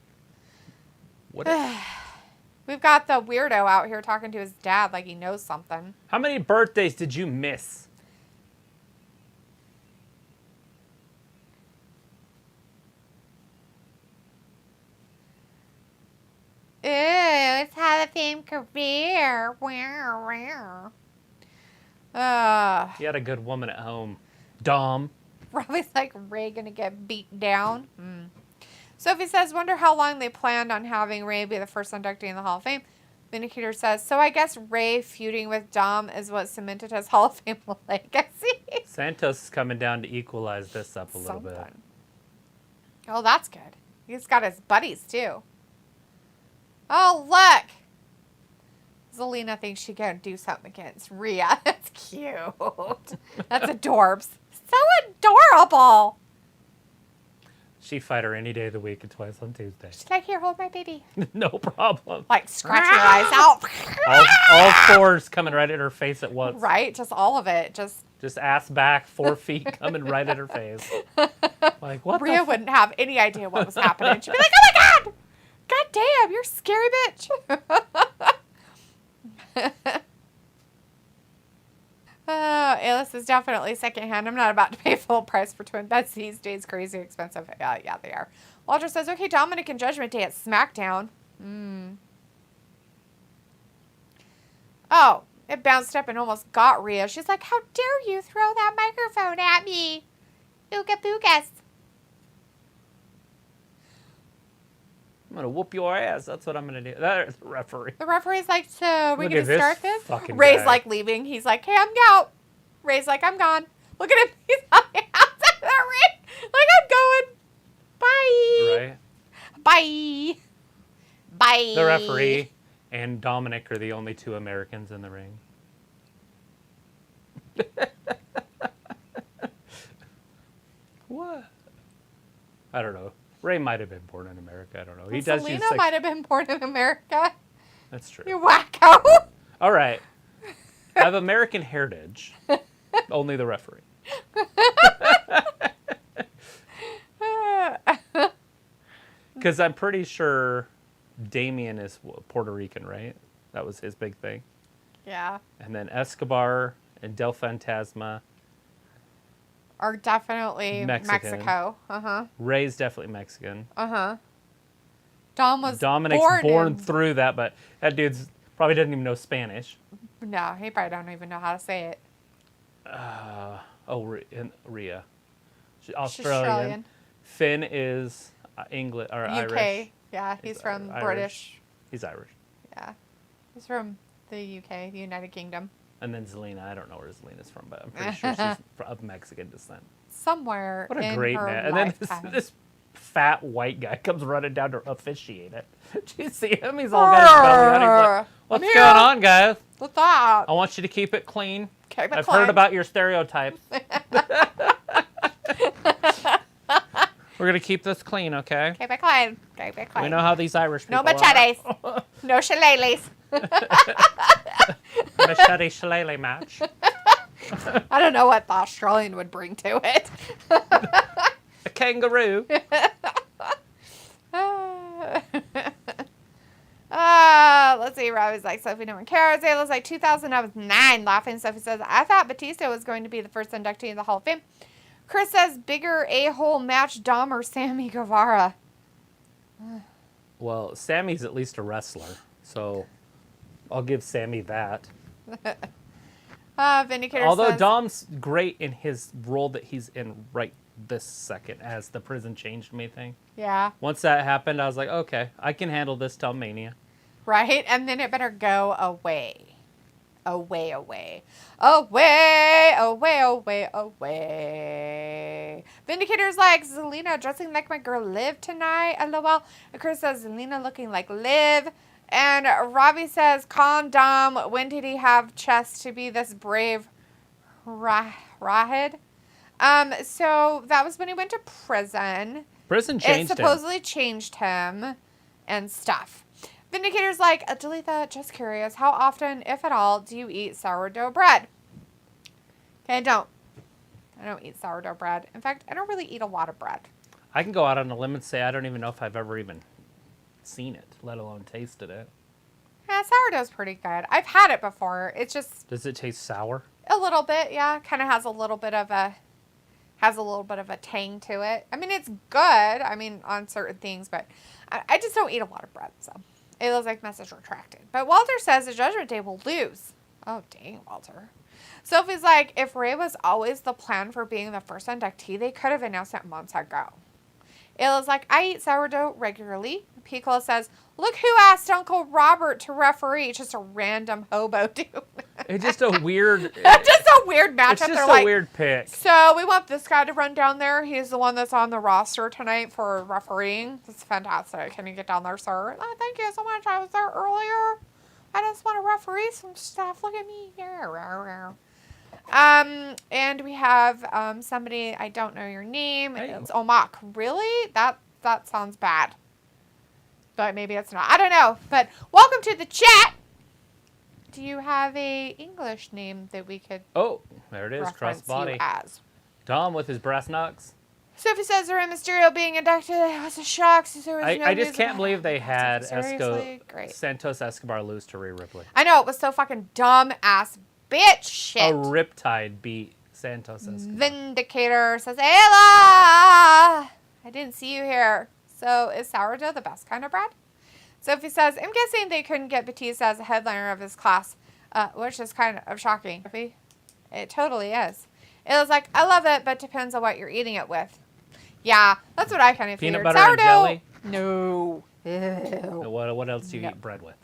We've got the weirdo out here talking to his dad like he knows something. How many birthdays did you miss? Ooh, it's Hall of Fame career. Wow. You had a good woman at home. Dom. Robbie's like, Rey gonna get beat down. Sophie says, wonder how long they planned on having Rey be the first inductee in the Hall of Fame. Vindicator says, so I guess Rey feuding with Dom is what cemented his Hall of Fame legacy. Santos is coming down to equalize this up a little bit. Oh, that's good. He's got his buddies, too. Oh, look. Zelina thinks she can do something against Rhea. That's cute. That's adorbs. So adorable. She'd fight her any day of the week and twice on Tuesday. She's like, here, hold my baby. No problem. Like, scratch your eyes out. all fours coming right at her face at once. Right? Just all of it. Just ass back, 4 feet coming right at her face. Like, what Rhea the wouldn't have any idea what was happening. She'd be like, oh my God! God damn, you're a scary bitch. Alice is definitely secondhand. I'm not about to pay full price for twin beds these days. Crazy expensive. Yeah, they are. Walter says, okay, Dominik and Judgment Day at SmackDown. Oh, it bounced up and almost got Rhea. She's like, how dare you throw that microphone at me? Ooga boogas. I'm going to whoop your ass. That's what I'm going to do. That's the referee. The referee's like, so are we Look going at to this start this? fucking Ray's guy. like leaving. He's like, hey, I'm out. Ray's like, I'm gone. Look at him. He's outside the ring. Like, I'm going. Bye. Right? Bye. Bye. The referee and Dominik are the only two Americans in the ring. What? I don't know. Rey might have been born in America. I don't know. He does use Selena might have been born in America. That's true. You wacko. All right. I have American heritage. Only the referee. Because I'm pretty sure Damian is Puerto Rican, right? That was his big thing. Yeah. And then Escobar and Del Fantasma. Are definitely Mexican. Mexico. Uh-huh. Rey's definitely Mexican. Uh-huh. Dominik's Dominik's born in... through that, but that dude's probably doesn't even know Spanish. No, he probably don't even know how to say it. Rhea. She's She's Australian. Finn is English or UK. Irish. Yeah, he's from Irish. British. He's Irish. Yeah. He's from the UK, the United Kingdom. And then Zelina, I don't know where Zelina's from, but I'm pretty sure she's of Mexican descent. Somewhere What a in great her man. And then lifetime. this fat white guy comes running down to officiate it. Do you see him? He's all got his belly out. He's like, what's I'm going here. on, guys? What's that? I want you to keep it clean. Keep it I've clean. heard about your stereotypes. We're going to keep this clean, okay? Keep it clean. Keep it clean. We know how these Irish people No machetes. No shillelaghs. Machete shillelagh match. I don't know what the Australian would bring to it. A kangaroo. Let's see. Robbie's like, Sophie, no one cares. Ayla's like, 2009, laughing. Sophie says, I thought Batista was going to be the first inductee in the Hall of Fame. Chris says, bigger a-hole match, Dom or Sammy Guevara? Well, Sammy's at least a wrestler, so I'll give Sammy that. Vindicator Although says, Dom's great in his role that he's in right this second as the prison changed me thing. yeah, Once that happened, I was like, okay, I can handle this till Mania. right? And then it better go away. Away, away. Away, away, away, away. Vindicator's like, Zelina dressing like my girl Liv tonight. LOL. And Chris says, Zelina looking like Liv. And Robbie says, calm Dom. When did he have chest to be this brave Rahid? So that was when he went to prison. Prison It changed him. supposedly changed him and stuff. Vindicator's like, Delitha, just curious, how often, if at all, do you eat sourdough bread? Okay, I don't eat sourdough bread. In fact, I don't really eat a lot of bread. I can go out on a limb and say I don't even know if I've ever even seen it, let alone tasted it. Yeah, sourdough's pretty good. I've had it before. It's just Does it taste sour? a little bit, yeah. Kind of has a little bit of a tang to it. I mean, it's good. I mean, on certain things, but I just don't eat a lot of bread, so. It looks like message retracted. But Walter says the Judgment Day will lose. Oh, dang, Walter. Sophie's like, if Rey was always the plan for being the first inductee, they could have announced it months ago. Illa's like, I eat sourdough regularly. Piccolo says, look who asked Uncle Robert to referee. It's just a random hobo dude. It's just a weird... Just a weird matchup. It's just They're a like, weird pick. so we want this guy to run down there. He's the one that's on the roster tonight for refereeing. That's fantastic. Can you get down there, sir? Oh, thank you so much. I was there earlier. I just want to referee some stuff. Look at me. And we have somebody, I don't know your name. Hey. It's Omak. Really? That sounds bad. But maybe it's not. I don't know. But welcome to the chat. Do you have a English name that we could Oh, there it is, reference crossbody. you as? Dom with his brass knucks. Sophie says Rey Mysterio being inducted was a shock. So there was no I just news can't about believe it. they had Seriously? Great. Santos Escobar lose to Rhea Ripley. I know, it was so fucking dumb ass bitch shit. A Riptide beat Santos Escobar. Vindicator says, Ayla! I didn't see you here. So is sourdough the best kind of bread? Sophie says, I'm guessing they couldn't get Batista as a headliner of his class, which is kind of shocking. It totally is. It was like, I love it, but depends on what you're eating it with. Yeah, that's what I kind of Peanut figured. butter and jelly? No. Ew. What else do you No. eat bread with?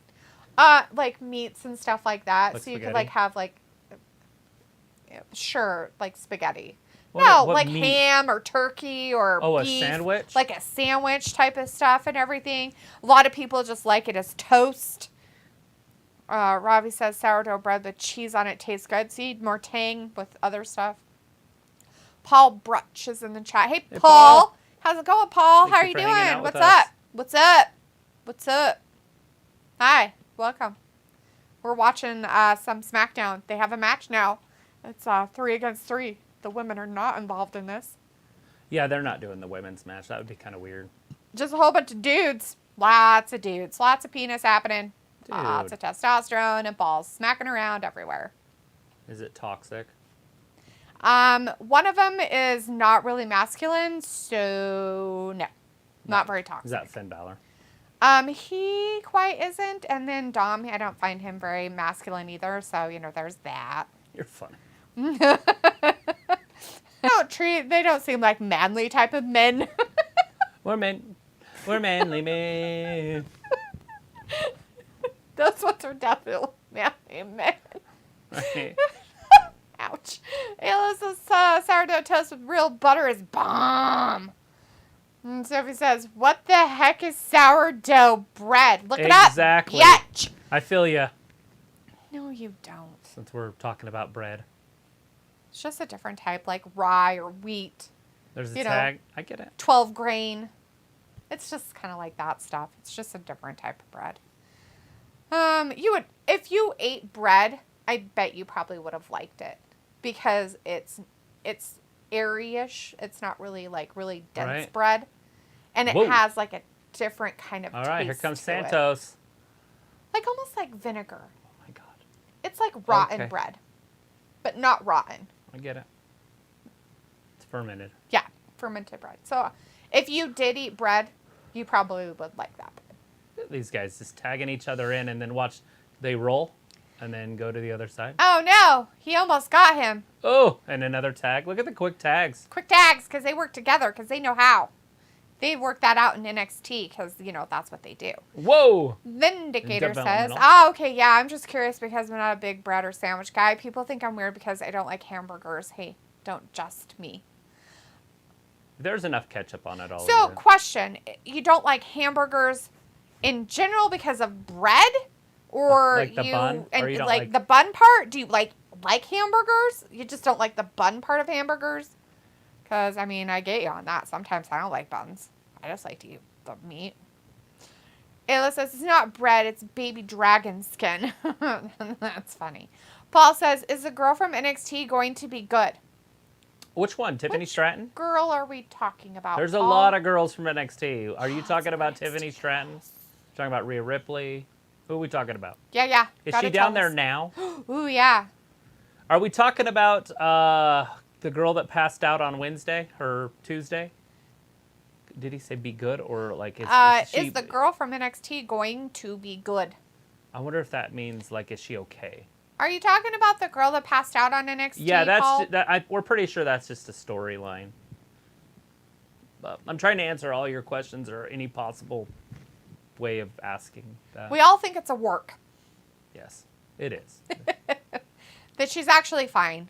Like meats and stuff like that. Like so you could spaghetti? like have like, sure, like spaghetti. What- no, what like meat? ham or turkey or Oh, a beef, sandwich? like a sandwich type of stuff and everything. A lot of people just like it as toast. Robbie says sourdough bread with cheese on it tastes good. See, more tang with other stuff. Paul Brutch is in the chat. Hey, Hey, Paul. Paul. How's it going, Paul? Thank How you are you for hanging doing? out with What's us. up? What's up? What's up? Hi. Welcome. We're watching some SmackDown. They have a match now. It's 3 against 3. The women are not involved in this. Yeah, they're not doing the women's match. That would be kind of weird. Just a whole bunch of dudes. Lots of dudes. Lots of penis happening. Dude. Lots of testosterone and balls smacking around everywhere. Is it toxic? One of them is not really masculine, so no. Not very toxic. Is that Finn Balor? He quite isn't. And then Dom, I don't find him very masculine either, so, there's that. You're funny. They don't seem like manly type of men. We're manly men. Those ones are definitely manly men. Right. Ouch. Ayla's sourdough toast with real butter is bomb. And Sophie says, what the heck is sourdough bread? Look it Exactly. up, bitch. I feel ya. No, you don't. Since we're talking about bread. It's just a different type, like rye or wheat. There's a You know. tag. I get it. 12 grain. It's just kind of like that stuff. It's just a different type of bread. If you ate bread, I bet you probably would have liked it because it's airy-ish. It's not really like really dense Right. bread, and it Whoa. has like a different kind of All right, here taste comes to it. Santos. Like almost like vinegar. Oh my God. It's like rotten Okay. bread, but not rotten. I get it. It's fermented. Yeah, fermented bread. So if you did eat bread, you probably would like that bread. These guys just tagging each other in and then watch they roll and then go to the other side. Oh no, he almost got him. Oh, and another tag. Look at the quick tags. Quick tags because they work together because they know how. They work that out in NXT because, that's what they do. Whoa. Vindicator says, Developmental. okay, yeah, I'm just curious because I'm not a big bread or sandwich guy. People think I'm weird because I don't like hamburgers. Hey, don't just me. There's enough ketchup on it all. So, question, you don't like hamburgers in general because of bread? Or Like the bun? And Or you don't like like- the bun part? Do you like hamburgers? You just don't like the bun part of hamburgers? Because, I get you on that. Sometimes I don't like buns. I just like to eat the meat. Ayla says, it's not bread, it's baby dragon skin. That's funny. Paul says, is the girl from NXT going to be good? Which one? Tiffany Stratton? Girl are we talking about? There's a Paul? lot of girls from NXT. Are you talking about NXT. Tiffany Stratton? Talking about Rhea Ripley? Who are we talking about? Yeah. Is Gotta she down tell there us. now? Ooh, yeah. Are we talking about the girl that passed out on Wednesday or Tuesday? Did he say be good or like is she, Is the girl from NXT going to be good? I wonder if that means like is she okay? Are you talking about the girl that passed out on NXT? Yeah, Paul? we're pretty sure that's just a storyline. But I'm trying to answer all your questions or any possible way of asking that. We all think it's a work. Yes, it is. That she's actually fine.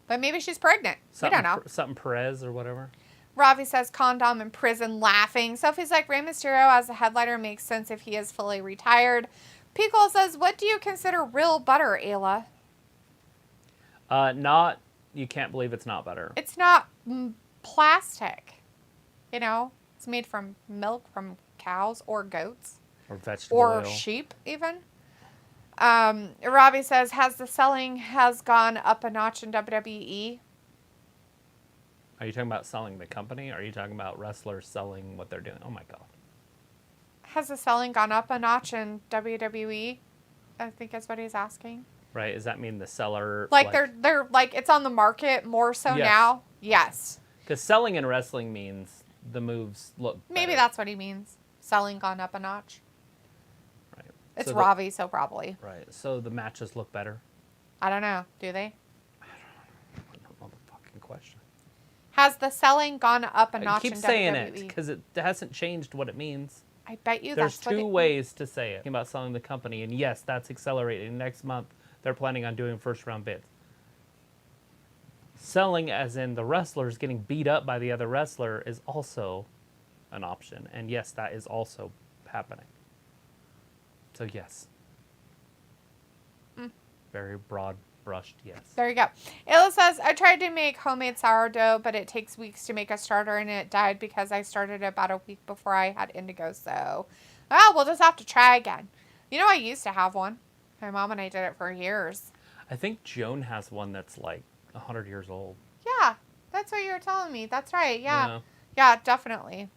But maybe she's pregnant. We don't know. Something Perez or whatever. Ravi says condom in prison laughing. Sophie's like, Rey Mysterio as a headliner makes sense if he is fully retired. Pickle says, what do you consider real butter, Ayla? You can't believe it's not butter. It's not plastic. It's made from milk from cows or goats. Or vegetable Or oil. sheep, even. Robbie says, has the selling gone up a notch in WWE? Are you talking about selling the company? Or are you talking about wrestlers selling what they're doing? Oh my God. Has the selling gone up a notch in WWE? I think that's what he's asking. Right? Does that mean the seller? Like they're like it's on the market more so Yes. now? Yes. Because selling in wrestling means the moves look Maybe better. that's what he means. Selling gone up a notch. Right. It's So Ravi, so probably. Right. So the matches look better? I don't know. Do they? I don't know the fucking question. Has the selling gone up a I notch keep in saying WWE? it because it hasn't changed what it means. I bet you There's that's what two it ways to say it. Talking about selling the company, and yes, that's accelerating. Next month, they're planning on doing first-round bids. Selling, as in the wrestlers getting beat up by the other wrestler, is also an option. And yes, that is also happening. So yes. Very broad-brushed yes. There you go. Ayla says, I tried to make homemade sourdough, but it takes weeks to make a starter, and it died because I started about a week before I had indigo. So, we'll just have to try again. I used to have one. My mom and I did it for years. I think Joan has one that's like 100 years old. Yeah, that's what you were telling me. That's right. Yeah. Yeah. Yeah, definitely.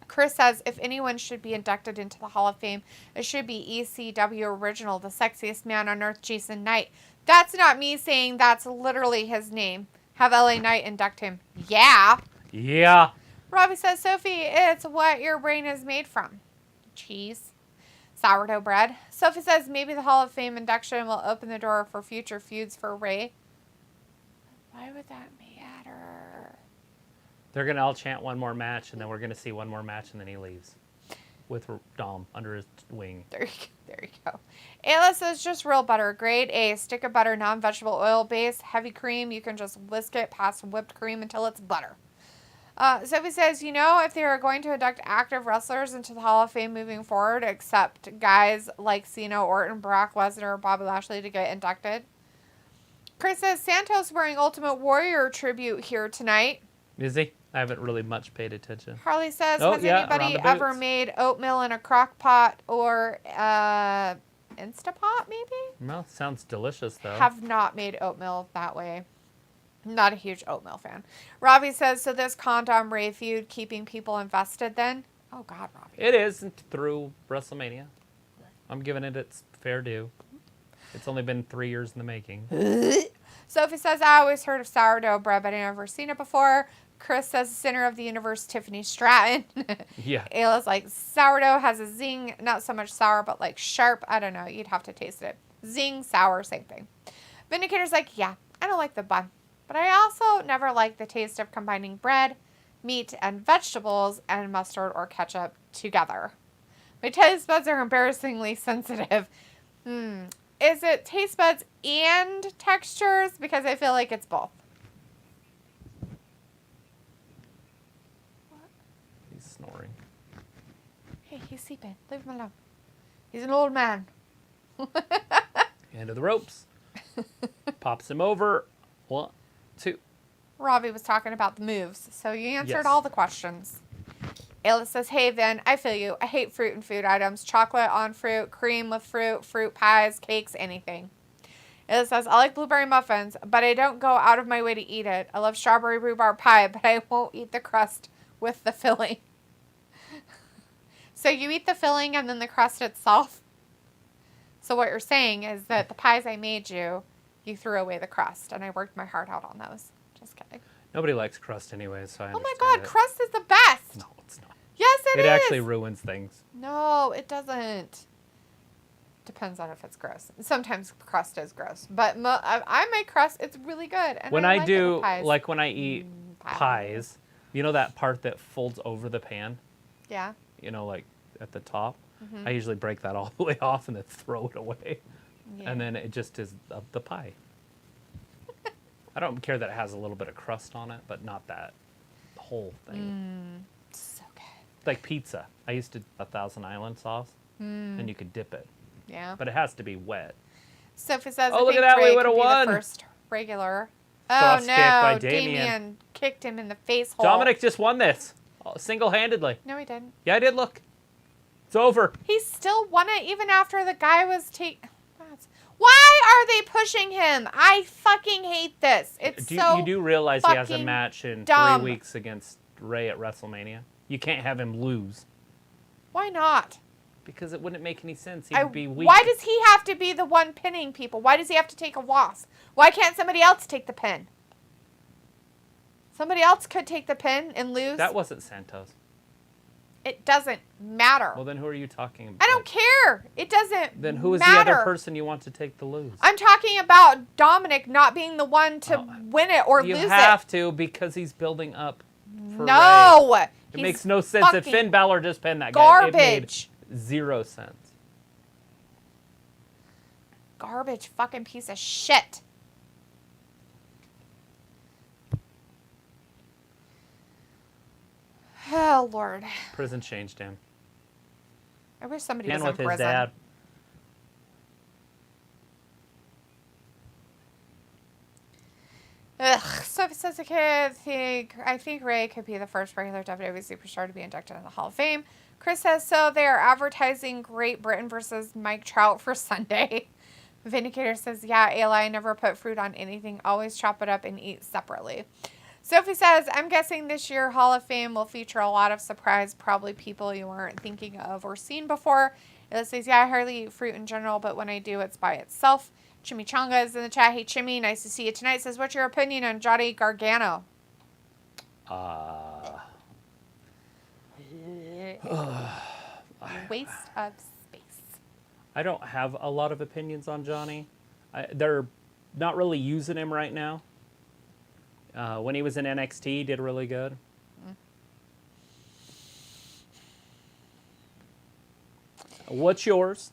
Chris says, if anyone should be inducted into the Hall of Fame, it should be ECW Original, the sexiest man on earth, Jason Knight. That's not me saying that's literally his name. Have LA Knight induct him. Yeah. Yeah. Robbie says, Sophie, it's what your brain is made from. Cheese. Sourdough bread. Sophie says, maybe the Hall of Fame induction will open the door for future feuds for Rey. Why would that matter? They're going to all chant one more match, and then we're going to see one more match, and then he leaves with Dom under his wing. There you go. Ayla says, just real butter. Grade A. Stick of butter, non-vegetable oil base. Heavy cream. You can just whisk it past whipped cream until it's butter. Sophie says, if they are going to induct active wrestlers into the Hall of Fame moving forward, except guys like Cena, Orton, Brock Lesnar, or Bobby Lashley to get inducted. Chris says, Santos wearing Ultimate Warrior tribute here tonight. Is he? I haven't really much paid attention. Harley says, Oh, has yeah, anybody around the ever boots. made oatmeal in a crock pot or Instapot, maybe? Well, sounds delicious, though. Have not made oatmeal that way. Not a huge oatmeal fan. Robbie says, so this Condom Ray feud keeping people invested then? Oh, God, Robbie. It is through WrestleMania. I'm giving it its fair due. It's only been 3 years in the making. Sophie says, I always heard of sourdough bread, but I've never seen it before. Chris says, center of the universe, Tiffany Stratton. Yeah. Ayla's like, sourdough has a zing, not so much sour, but like sharp. I don't know. You'd have to taste it. Zing, sour, same thing. Vindicator's like, yeah, I don't like the bun. But I also never liked the taste of combining bread, meat, and vegetables and mustard or ketchup together. My taste buds are embarrassingly sensitive. Is it taste buds and textures? Because I feel like it's both. He's snoring. Hey, he's sleeping. Leave him alone. He's an old man. End of the ropes. Pops him over. 1, 2. Robbie was talking about the moves, so you answered Yes. all the questions. Ayla says, hey, Vin, I feel you. I hate fruit and food items. Chocolate on fruit, cream with fruit, fruit pies, cakes, anything. Ayla says, I like blueberry muffins, but I don't go out of my way to eat it. I love strawberry rhubarb pie, but I won't eat the crust with the filling. So you eat the filling and then the crust itself? So what you're saying is that the pies I made you, you threw away the crust, and I worked my heart out on those. Just kidding. Nobody likes crust anyway, so I Oh my understand God, it. crust is the best. No, it's not. Yes, it is. It actually ruins things. No, it doesn't. Depends on if it's gross. Sometimes crust is gross, but I make crust. It's really good. And When I I like it do, with pies. like when I eat pie. pies, you know that part that folds over the pan? Yeah. Like at the top? Mm-hmm. I usually break that all the way off and then throw it away. Yeah. And then it just is the pie. I don't care that it has a little bit of crust on it, but not that whole thing. So good. Like pizza. I used to 1,000 Island sauce, and you could dip it. Yeah. But it has to be wet. Sophie says, Oh, I look think at that, we Ray would've could be won. the first regular. Sauce Oh kick by no, Damian. kicked him in the face hole. Dominik just won this single-handedly. No, he didn't. Yeah, I did. Look. It's over. He still won it even after the guy was Why are they pushing him? I fucking hate this. It's You do realize he has a fucking match in dumb. 3 weeks against Ray at WrestleMania? You can't have him lose. Why not? Because it wouldn't make any sense. He'd be weak. Why does he have to be the one pinning people? Why does he have to take a loss? Why can't somebody else take the pin? Somebody else could take the pin and lose. That wasn't Santos. It doesn't matter. Well, then who are you talking about? I don't care. It doesn't Then who is matter. the other person you want to take the lose? I'm talking about Dominik not being the one to win it or You lose have it. to because he's building up for Ray. No. It He's makes no sense. If fucking Finn Balor just pinned that guy, it made garbage. 0 sense. Garbage fucking piece of shit. Oh, Lord. Prison changed him. I wish somebody And was with in his prison. dad. Ugh. Sophie says, okay, I think Ray could be the first regular WWE superstar to be inducted in the Hall of Fame. Chris says, so they are advertising Great Britain versus Mike Trout for Sunday. Vindicator says, yeah, Ayla, I never put fruit on anything. Always chop it up and eat separately. Sophie says, I'm guessing this year Hall of Fame will feature a lot of surprise, probably people you weren't thinking of or seen before. Ayla says, yeah, I hardly eat fruit in general, but when I do, it's by itself. Chimichanga is in the chat. Hey, Chimmy, nice to see you tonight. Says, what's your opinion on Johnny Gargano? Waste of space. I don't have a lot of opinions on Johnny. They're not really using him right now. When he was in NXT, he did really good. What's yours?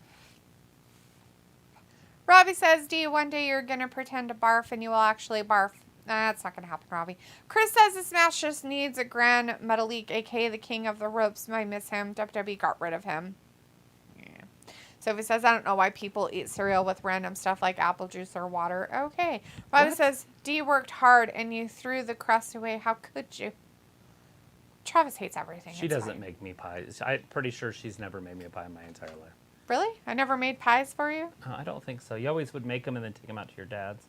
Robbie says, D, one day you're going to pretend to barf and you will actually barf. That's not going to happen, Robbie. Chris says this match just needs a Grand Metalik, a.k.a. the king of the ropes. I miss him. WWE got rid of him. Yeah. Sophie says, I don't know why people eat cereal with random stuff like apple juice or water. Okay. Robbie says, D worked hard and you threw the crust away. How could you? Travis hates everything. She doesn't make me pies. I'm pretty sure she's never made me a pie in my entire life. Really? I never made pies for you? I don't think so. You always would make them and then take them out to your dad's.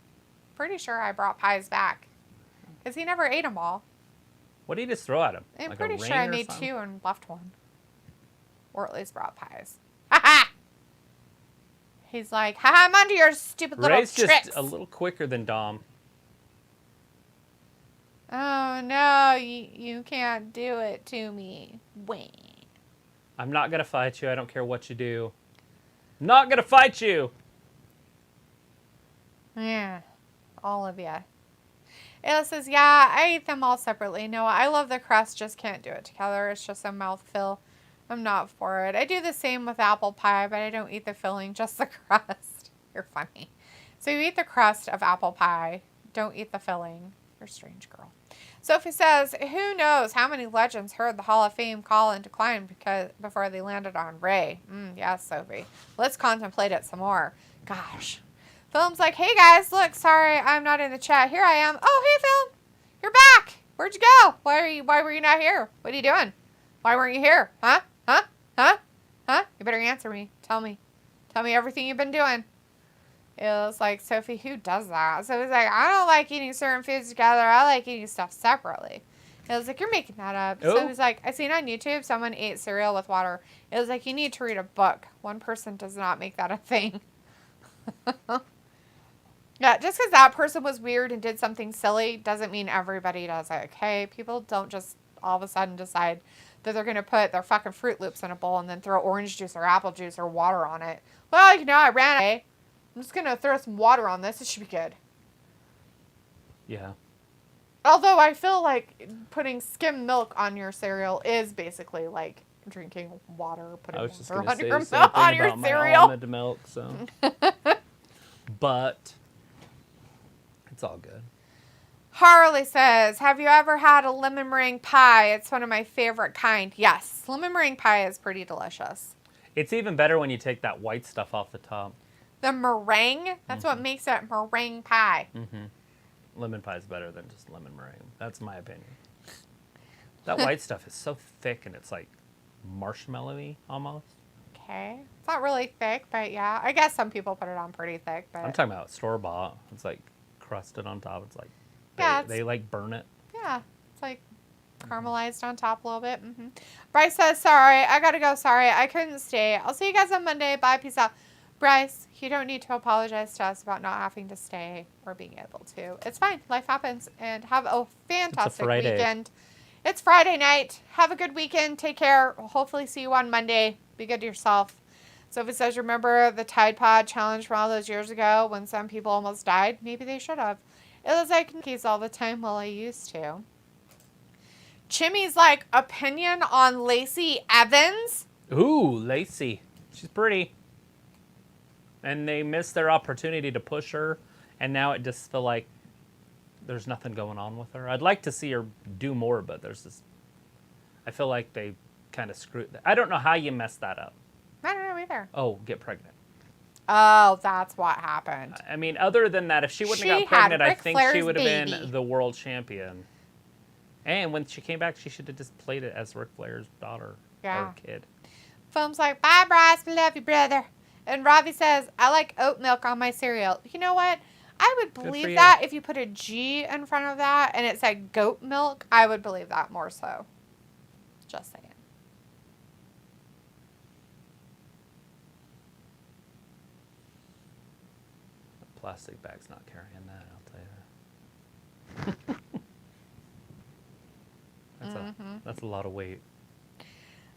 Pretty sure I brought pies back. Because he never ate them all. What did you just throw at him? I'm like pretty a sure ring I or made something? 2 and left 1. Or at least brought pies. Ha-ha! He's like, ha-ha, I'm onto your stupid little Ray's tricks. just a little quicker than Dom. Oh, no, you can't do it to me. Wait. I'm not going to fight you. I don't care what you do. Not going to fight you. Yeah, all of you. Ayla says, yeah, I eat them all separately. No, I love the crust, just can't do it together. It's just a mouthful. I'm not for it. I do the same with apple pie, but I don't eat the filling, just the crust. You're funny. So you eat the crust of apple pie. Don't eat the filling. You're a strange girl. Sophie says, who knows how many legends heard the Hall of Fame call and decline before they landed on Rey. Yes, Sophie. Let's contemplate it some more. Gosh. Film's like, hey guys, look, sorry, I'm not in the chat. Here I am. Oh, hey, Film. You're back. Where'd you go? Why were you not here? What are you doing? Why weren't you here? Huh? Huh? Huh? Huh? You better answer me. Tell me. Tell me everything you've been doing. It was like, Sophie, who does that? So he's like, I don't like eating certain foods together. I like eating stuff separately. It was like, you're making that up. Oh. So he's like, I seen on YouTube someone ate cereal with water. It was like, you need to read a book. One person does not make that a thing. Yeah, just because that person was weird and did something silly doesn't mean everybody does it, okay? People don't just all of a sudden decide that they're going to put their fucking Fruit Loops in a bowl and then throw orange juice or apple juice or water on it. Well, you know, I ran away. I'm just going to throw some water on this. It should be good. Yeah. Although I feel like putting skim milk on your cereal is basically like drinking water, putting I was just water going to on say your, the same thing on your about my cereal. almond milk, so. But it's all good. Harley says, have you ever had a lemon meringue pie? It's one of my favorite kind. Yes, lemon meringue pie is pretty delicious. It's even better when you take that white stuff off the top. The meringue, that's what makes it meringue pie. Lemon pie is better than just lemon meringue. That's my opinion. That white stuff is so thick and it's like marshmallowy almost. Okay. It's not really thick, but yeah. I guess some people put it on pretty thick. But I'm talking about store-bought. It's like crusted on top. It's like Yeah, they like burn it. yeah, it's like caramelized on top a little bit. Bryce says, sorry, I gotta go. Sorry, I couldn't stay. I'll see you guys on Monday. Bye, peace out. Bryce, you don't need to apologize to us about not having to stay or being able to. It's fine. Life happens. And have a fantastic Friday. weekend. It's Friday night. Have a good weekend. Take care. We'll hopefully see you on Monday. Be good to yourself. Sophie says, remember the Tide Pod challenge from all those years ago when some people almost died? Maybe they should have. It was like cookies all the time while I used to. Chimmy's like, opinion on Lacey Evans? Ooh, Lacey. She's pretty. And they missed their opportunity to push her, and now it just feel like there's nothing going on with her. I'd like to see her do more, but there's this. I feel like they kind of screwed. I don't know how you messed that up. I don't know either. Oh, get pregnant. Oh, that's what happened. I mean, other than that, if she wouldn't She have got had pregnant, I Ric think she Flair's would have baby. been the world champion. And when she came back, she should have just played it as Ric Flair's daughter Yeah. or kid. Film's like, bye, Bryce. We love you, brother. And Robbie says, I like oat milk on my cereal. You know what? I would for believe you. that if you put a G in front of that and it said goat milk. I would believe that more so. Just saying. The plastic bag's not carrying that, I'll tell you that. That's a lot of weight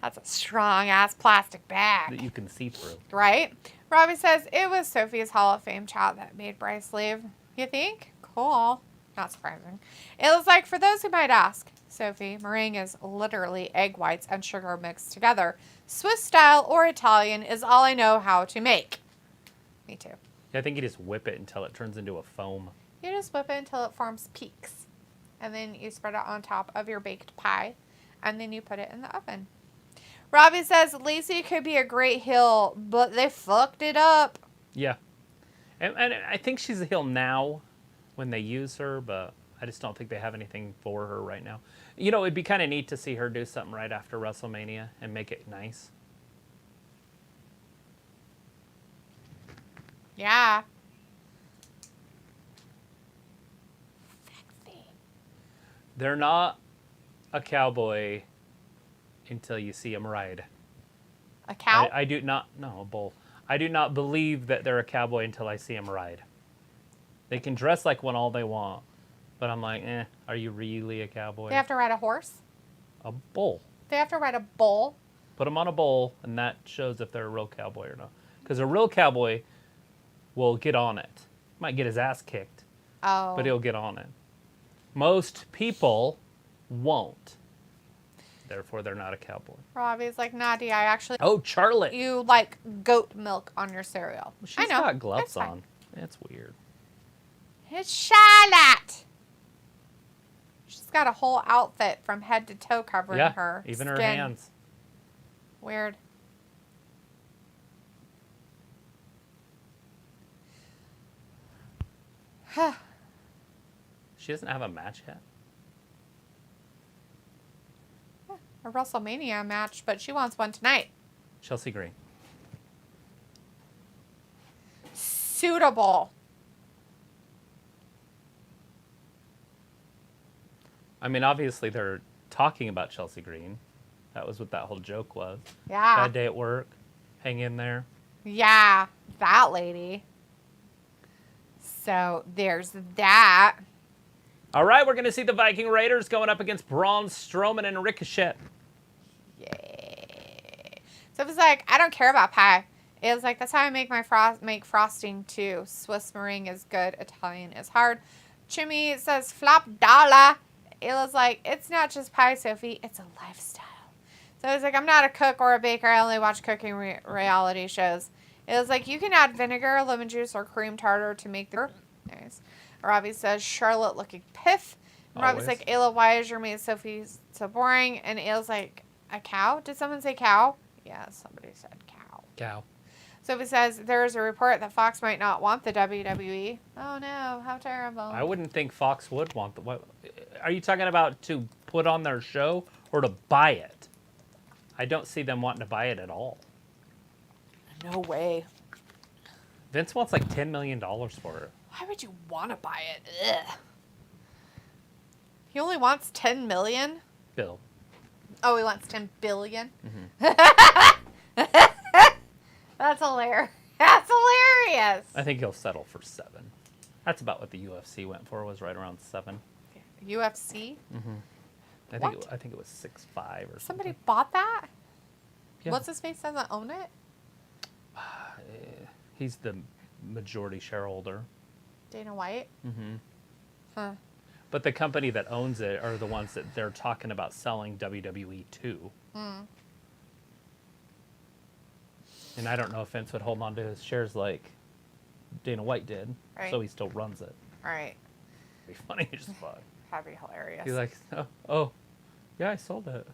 That's a strong ass plastic bag. that you can see through. Right? Robbie says, it was Sophie's Hall of Fame chat that made Bryce leave. You think? Cool. Not surprising. It was like, for those who might ask, Sophie, meringue is literally egg whites and sugar mixed together. Swiss style or Italian is all I know how to make. Me too. Yeah, I think you just whip it until it turns into a foam. You just whip it until it forms peaks. And then you spread it on top of your baked pie. And then you put it in the oven. Robbie says Lacey could be a great heel, but they fucked it up. Yeah. And I think she's a heel now when they use her, but I just don't think they have anything for her right now. You know, it'd be kind of neat to see her do something right after WrestleMania and make it nice. Yeah. Sexy. They're not a cowboy until you see them ride. A cow? I do not, no, a bull. I do not believe that they're a cowboy until I see them ride. They can dress like one all they want, but I'm like, are you really a cowboy? They have to ride a horse? A bull. They have to ride a bull? Put them on a bull, and that shows if they're a real cowboy or not. Because a real cowboy will get on it. Might get his ass kicked, Oh. but he'll get on it. Most people won't. Therefore, they're not a cowboy. Robbie's like, Nadia, I actually... Oh, Charlotte. You like goat milk on your cereal. She's I know. got gloves That's fine. on. That's weird. It's Charlotte. She's got a whole outfit from head to toe covering Yeah, her even her skin. hands. Weird. She doesn't have a match yet. A WrestleMania match, but she wants one tonight. Chelsea Green. Suitable. I mean, obviously they're talking about Chelsea Green. That was what that whole joke was. Yeah. Bad day at work. Hang in there. Yeah, that lady. So there's that. All right, we're going to see the Viking Raiders going up against Braun Strowman and Ricochet. Yay. So it was like, I don't care about pie. It was like, that's how I make my frosting too. Swiss meringue is good. Italian is hard. Chimmy says flop dollar. It was like, it's not just pie, Sophie. It's a lifestyle. So it was like, I'm not a cook or a baker. I only watch cooking reality shows. It was like, you can add vinegar, lemon juice, or cream tartar to make the... Nice. Robbie says, Charlotte looking piff. And Robbie's Always. like, Ayla, why is your maid Sophie so boring? And Ayla's like, a cow? Did someone say cow? Yeah, somebody said cow. Cow. Sophie says, there's a report that Fox might not want the WWE. Oh no, how terrible. I wouldn't think Fox would want the... What, are you talking about to put on their show or to buy it? I don't see them wanting to buy it at all. No way. Vince wants like $10 million for it. Why would you want to buy it? Ugh. He only wants 10 million? Bill. Oh, he wants 10 billion? Mm-hmm. That's hilarious. That's hilarious. I think he'll settle for 7. That's about what the UFC went for, was right around 7. UFC? I What? think it was 6.5 or Somebody something. bought that? Yeah. What's his face doesn't own it? He's the majority shareholder. Dana White? Mm-hmm. Huh. But the company that owns it are the ones that they're talking about selling WWE to. Mm. And I don't know if Vince would hold on to his shares like Dana White did. Right. So he still runs it. All right. It'd be funny as fuck. That'd be hilarious. He's like, oh, yeah, I sold it.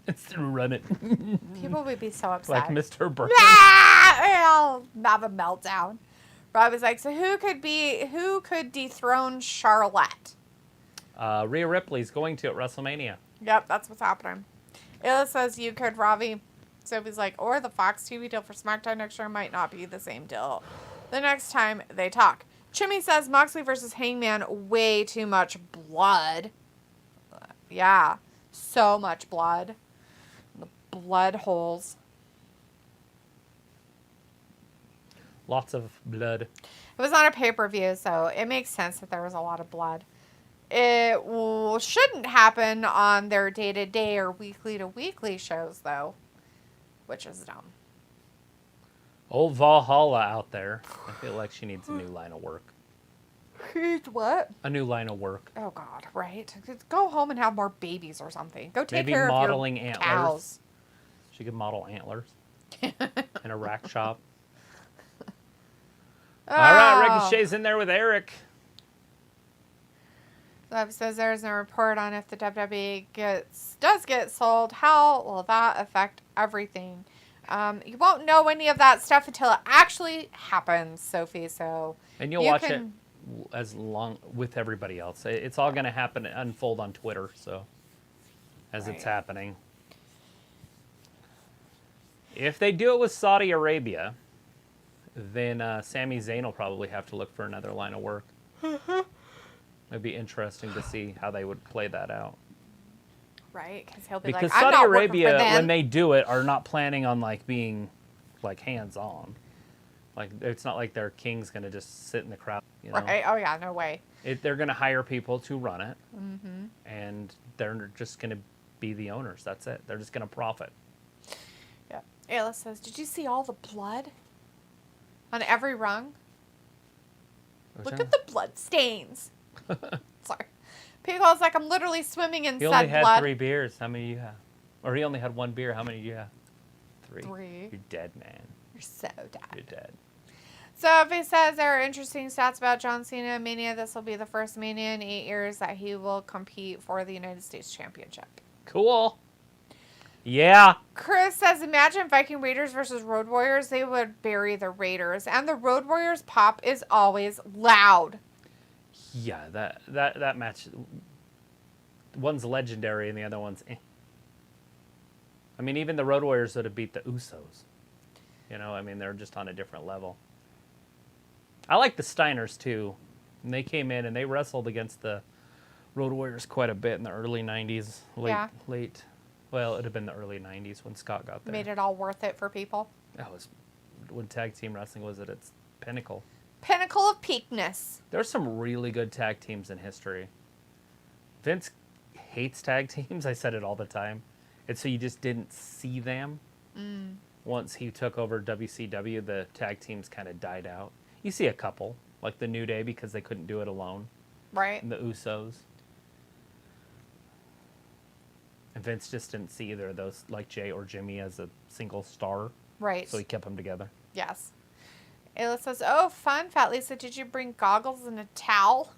And still run it. People would be so upset. Like Mr. Burns. I'll have a meltdown. Rob is like, so who could dethrone Charlotte? Rhea Ripley's going to at WrestleMania. Yep, that's what's happening. Illa says you could, Robbie. Sophie's like, or the Fox TV deal for SmackDown next year might not be the same deal the next time they talk. Chimmy says Moxley versus Hangman, way too much blood. Yeah, so much blood. The blood holes. Lots of blood. It was on a pay-per-view, so it makes sense that there was a lot of blood. It shouldn't happen on their day-to-day or weekly-to-weekly shows, though, which is dumb. Old Valhalla out there. I feel like she needs a new line of work. What? A new line of work. Oh, God, right? Go home and have more babies or something. Go take Maybe care modeling of your antlers. cows. She could model antlers in a rack shop. All right, Oh. Ricochet's in there with Eric. Love says there's no report on if the WWE does get sold. How will that affect everything? You won't know any of that stuff until it actually happens, Sophie. So And you'll watch it as long with everybody else. It's all going to happen and unfold on Twitter. So as it's happening, if they do it with Saudi Arabia, then Sami Zayn will probably have to look for another line of work. It'd be interesting to see how they would play that out. Right, because he'll be Because like, I'm Saudi not Arabia, working for them. when they do it, are not planning on like being like hands-on. Like it's not like their king's gonna just sit in the crowd. You know? Right? Oh yeah, no way. They're gonna hire people to run it, and they're just gonna be the owners. That's it. They're just gonna profit. Yeah. Ayla says, did you see all the blood on every rung? Look at the blood stains. Sorry. Pico's like, I'm literally swimming in He said only had blood. 3 beers. How many do you have? Or he only had 1 beer. How many do you have? 3. 3. You're dead, man. You're so dead. You're dead. So if he says there are interesting stats about John Cena Mania, this will be the first Mania in 8 years that he will compete for the United States Championship. Cool. Yeah. Chris says, imagine Viking Raiders versus Road Warriors. They would bury the Raiders. And the Road Warriors pop is always loud. Yeah, that match, one's legendary and the other one's eh. I mean, even the Road Warriors would have beat the Usos. You know, I mean, they're just on a different level. I like the Steiners, too. And they came in and they wrestled against the Road Warriors quite a bit in the early 90s. Late. Well, it would have been the early 90s when Scott got there. Made it all worth it for people. That was when tag team wrestling was at its pinnacle. Pinnacle of peakness. There's some really good tag teams in history. Vince hates tag teams. I said it all the time. And so you just didn't see them. Once he took over WCW, the tag teams kind of died out. You see a couple, like the New Day, because they couldn't do it alone. Right. And the Usos. And Vince just didn't see either of those, like Jay or Jimmy, as a single star. Right. So he kept them together. Yes. Ayla says, oh, fun. Fat Lisa, did you bring goggles and a towel?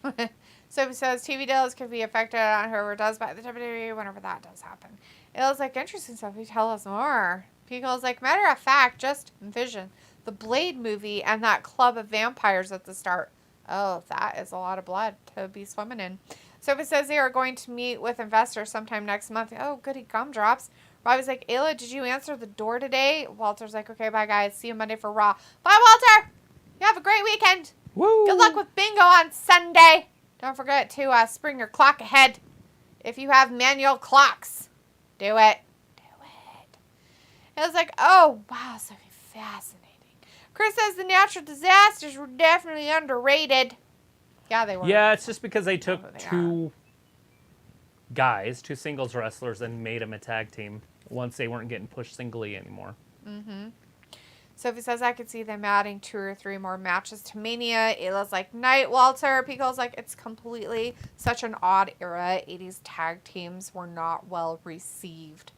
So he says, TV deals could be affected on whoever does buy the WWE whenever that does happen. Ayla's like, interesting stuff. You tell us more. Pico's like, matter of fact, just envision the Blade movie and that club of vampires at the start. Oh, that is a lot of blood to be swimming in. So he says they are going to meet with investors sometime next month. Oh, goody gumdrops. Robbie's like, Ayla, did you answer the door today? Walter's like, okay, bye, guys. See you Monday for Raw. Bye, Walter. You have a great weekend. Woo! Good luck with bingo on Sunday. Don't forget to spring your clock ahead. If you have manual clocks, do it. Do it. It was like, oh, wow, so fascinating. Chris says the natural disasters were definitely underrated. Yeah, they were. Yeah, it's just because they took Oh, they two guys, 2 singles wrestlers, and made them a tag team once they weren't getting pushed singly anymore. Sophie says I could see them adding 2 or 3 more matches to Mania. Ayla's like, night, Walter. Pico's like, it's completely such an odd era. 80s tag teams were not well received.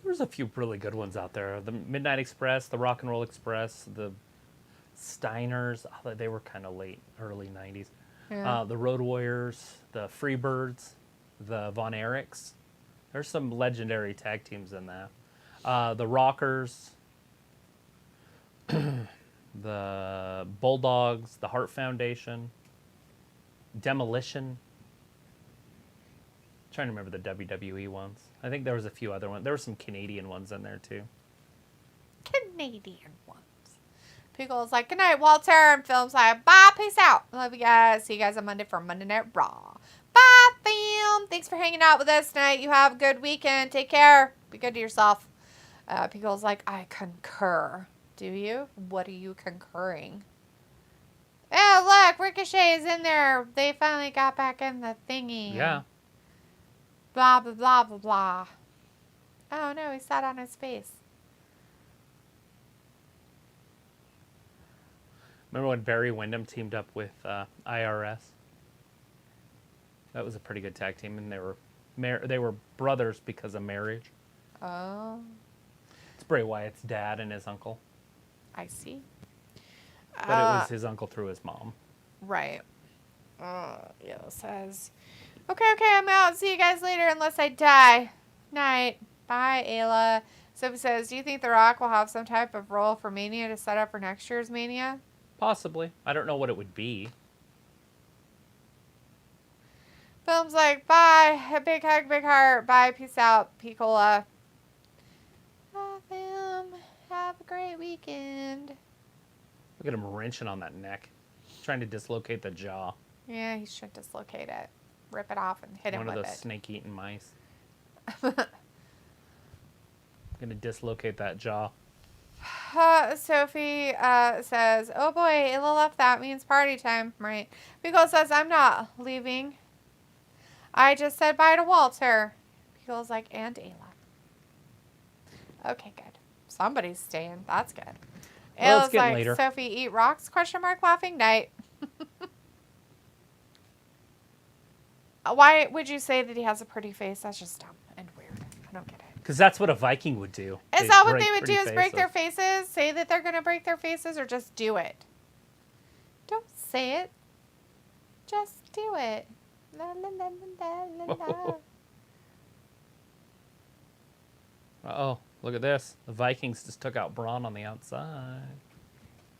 There's a few really good ones out there. The Midnight Express, the Rock and Roll Express, the Steiners. Oh, they were kind of late, early 90s. Yeah. The Road Warriors, the Freebirds, the Von Erichs. There's some legendary tag teams in that. The Rockers, the Bulldogs, the Hart Foundation, Demolition. Trying to remember the WWE ones. I think there was a few other ones. There were some Canadian ones in there too. Canadian ones. Pickle's like, good night, Walter. And Phil's like, bye, peace out. Love you guys. See you guys on Monday for Monday Night Raw. Bye, Phil. Thanks for hanging out with us tonight. You have a good weekend. Take care. Be good to yourself. Pickle's like, I concur. Do you? What are you concurring? Oh, look, Ricochet is in there. They finally got back in the thingy. Yeah. Blah, blah, blah, blah, blah. Oh, no, he sat on his face. Remember when Barry Windham teamed up with IRS? That was a pretty good tag team, and they were brothers because of marriage. Oh, It's Bray Wyatt's dad and his uncle, I see. but it was his uncle through his mom. Right. Yellow says, okay, I'm out. See you guys later unless I die. Night. Bye, Ayla. Sophie says, do you think The Rock will have some type of role for Mania to set up for next year's Mania? Possibly. I don't know what it would be. Film's like, bye. A big hug, big heart. Bye. Peace out. Piccola. Bye, film. Have a great weekend. Look at him wrenching on that neck. Trying to dislocate the jaw. Yeah, he should dislocate it. Rip it off and hit him One with of those it. snake-eating mice. Gonna dislocate that jaw. Sophie says, oh boy, Ayla left. That means party time. Right. Pico says, I'm not leaving. I just said bye to Walter. Pico's like, and Ayla. Okay, good. Somebody's staying. That's good. Well, it's Ayla's getting like, later. Sophie, eat rocks? Question mark, laughing. Night. Why would you say that he has a pretty face? That's just dumb and weird. I don't get it. Because that's what a Viking would do. Is They'd that what break they would do, pretty is break their faces. faces? Say that they're going to break their faces, or just do it? Don't say it. Just do it. La, la, la, la, la, la. Uh-oh, look at this. The Vikings just took out Braun on the outside.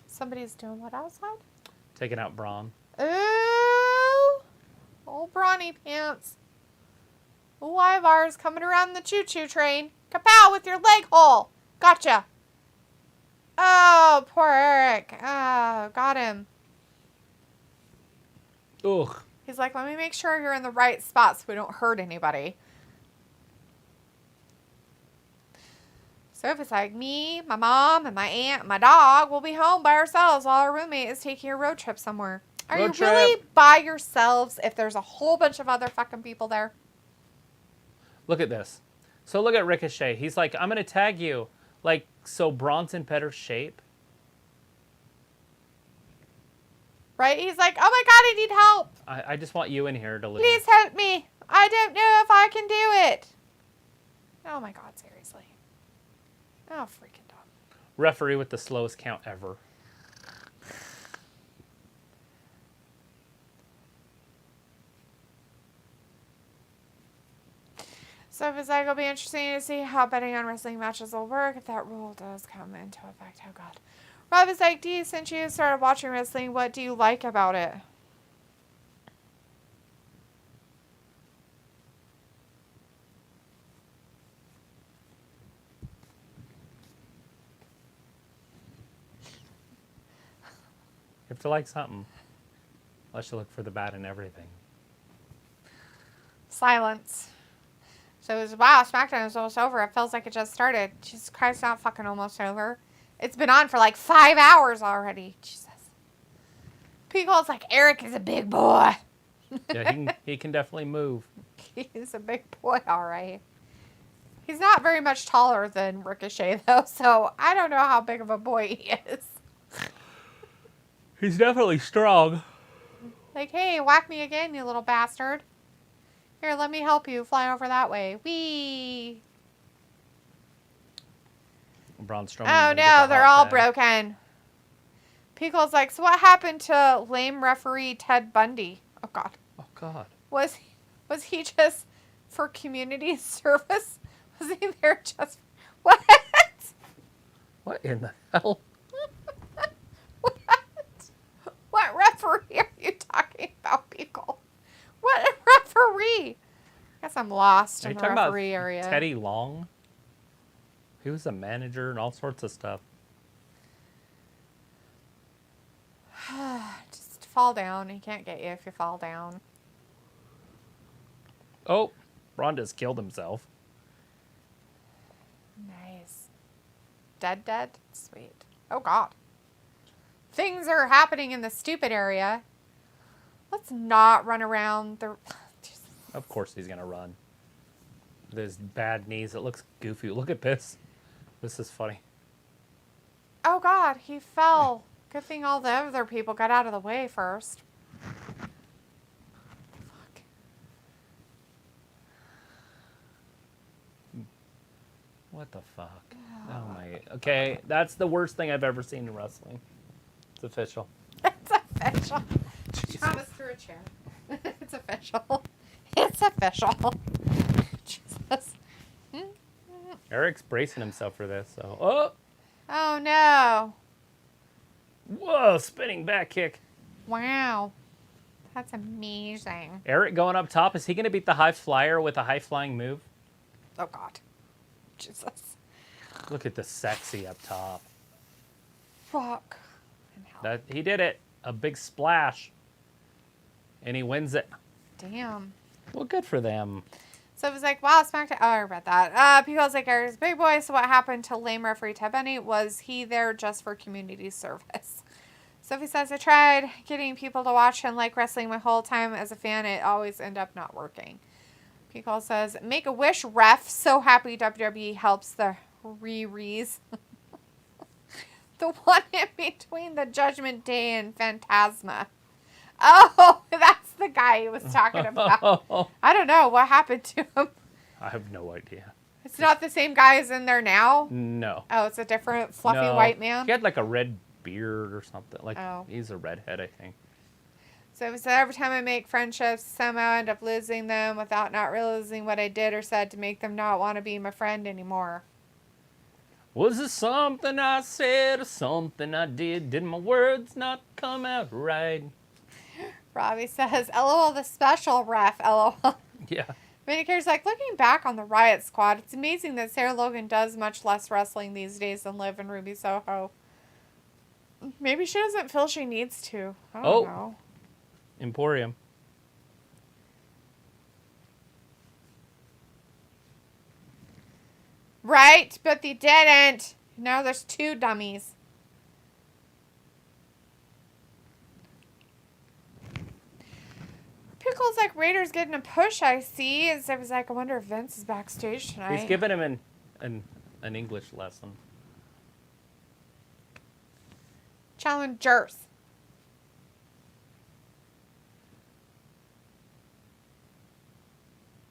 Somebody's doing what outside? Taking out Braun. Ooh. Old brawny pants. Ooh, Ivar's coming around the choo-choo train. Kapow with your leg hole. Gotcha. Oh, poor Eric. Oh, got him. Ugh. He's like, let me make sure you're in the right spot so we don't hurt anybody. So if it's like me, my mom, and my aunt, and my dog, we'll be home by ourselves while our roommate is taking a road trip somewhere. Are Road you really trip. by yourselves if there's a whole bunch of other fucking people there? Look at this. So look at Ricochet. He's like, I'm going to tag you. Like, so Braun's in better shape. Right? He's like, oh my God, I need help. I just want you in here to live. Please help me. I don't know if I can do it. Oh my God, seriously. Oh, freaking dumb. Referee with the slowest count ever. So if it's like, it'll be interesting to see how betting on wrestling matches will work if that rule does come into effect. Oh, God. Rob is like, Dee, since you started watching wrestling, what do you like about it? You have to like something. Unless you look for the bad in everything. Silence. So it was, wow, SmackDown is almost over. It feels like it just started. Jesus Christ, not fucking almost over. It's been on for like 5 hours already. Jesus. People's like, Eric is a big boy. Yeah, he can definitely move. He's a big boy, all right. He's not very much taller than Ricochet, though, so I don't know how big of a boy he is. He's definitely strong. Like, hey, whack me again, you little bastard. Here, let me help you. Fly over that way. Whee! Braun Strowman. Oh, no, they're all broken. Pickle's like, so what happened to lame referee Ted Bundy? Oh, God. Oh, God. Was he just for community service? Was he there just... What? What in the hell? What? What referee are you talking about, Pickle? What referee? I guess I'm lost Are you in the talking referee about area. Teddy Long? He was a manager and all sorts of stuff. Just fall down. He can't get you if you fall down. Oh, Braun just killed himself. Nice. Dead? Sweet. Oh, God. Things are happening in the stupid area. Let's not run around the... Of course he's going to run. With his bad knees, it looks goofy. Look at this. This is funny. Oh, God, he fell. Good thing all the other people got out of the way first. Fuck. What the fuck? Oh my. Okay, that's the worst thing I've ever seen in wrestling. It's official. It's official. Thomas threw a chair. It's official. It's official. Jesus. Eric's bracing himself for this. So, oh, Oh no. whoa, spinning back kick. Wow. That's amazing. Eric going up top. Is he going to beat the high flyer with a high flying move? Oh God. Jesus. Look at the sexy up top. Fuck. And hell. That he did it. A big splash. And he wins it. Damn. Well, good for them. So it was like, wow, SmackDown. Oh, I read that. People was like, Eric's big boy. So what happened to lame referee Ted Benny? Was he there just for community service? Sophie says, I tried getting people to watch and like wrestling my whole time as a fan. It always ended up not working. Pico says, make a wish, ref. So happy WWE helps the Rees. The one in between the Judgment Day and Phantasma. Oh, that's the guy he was talking about. I don't know what happened to him. I have no idea. It's not the same guy as in there now? No. Oh, it's a different fluffy No. white man? He had like a red beard or something. Like, Oh. he's a redhead, I think. So it said, every time I make friendships, somehow I end up losing them without not realizing what I did or said to make them not want to be my friend anymore. Was it something I said or something I did? Did my words not come out right? Robbie says, LOL the special ref, LOL. Yeah. Medicare's like, looking back on the Riot Squad, it's amazing that Sarah Logan does much less wrestling these days than Liv and Ruby Soho. Maybe she doesn't feel she needs to. I don't know. Emporium. Right, but they didn't. Now there's two dummies. Pickle's like, Raiders getting a push, I see. And so I was like, I wonder if Vince is backstage tonight. He's giving him an English lesson. Challengers.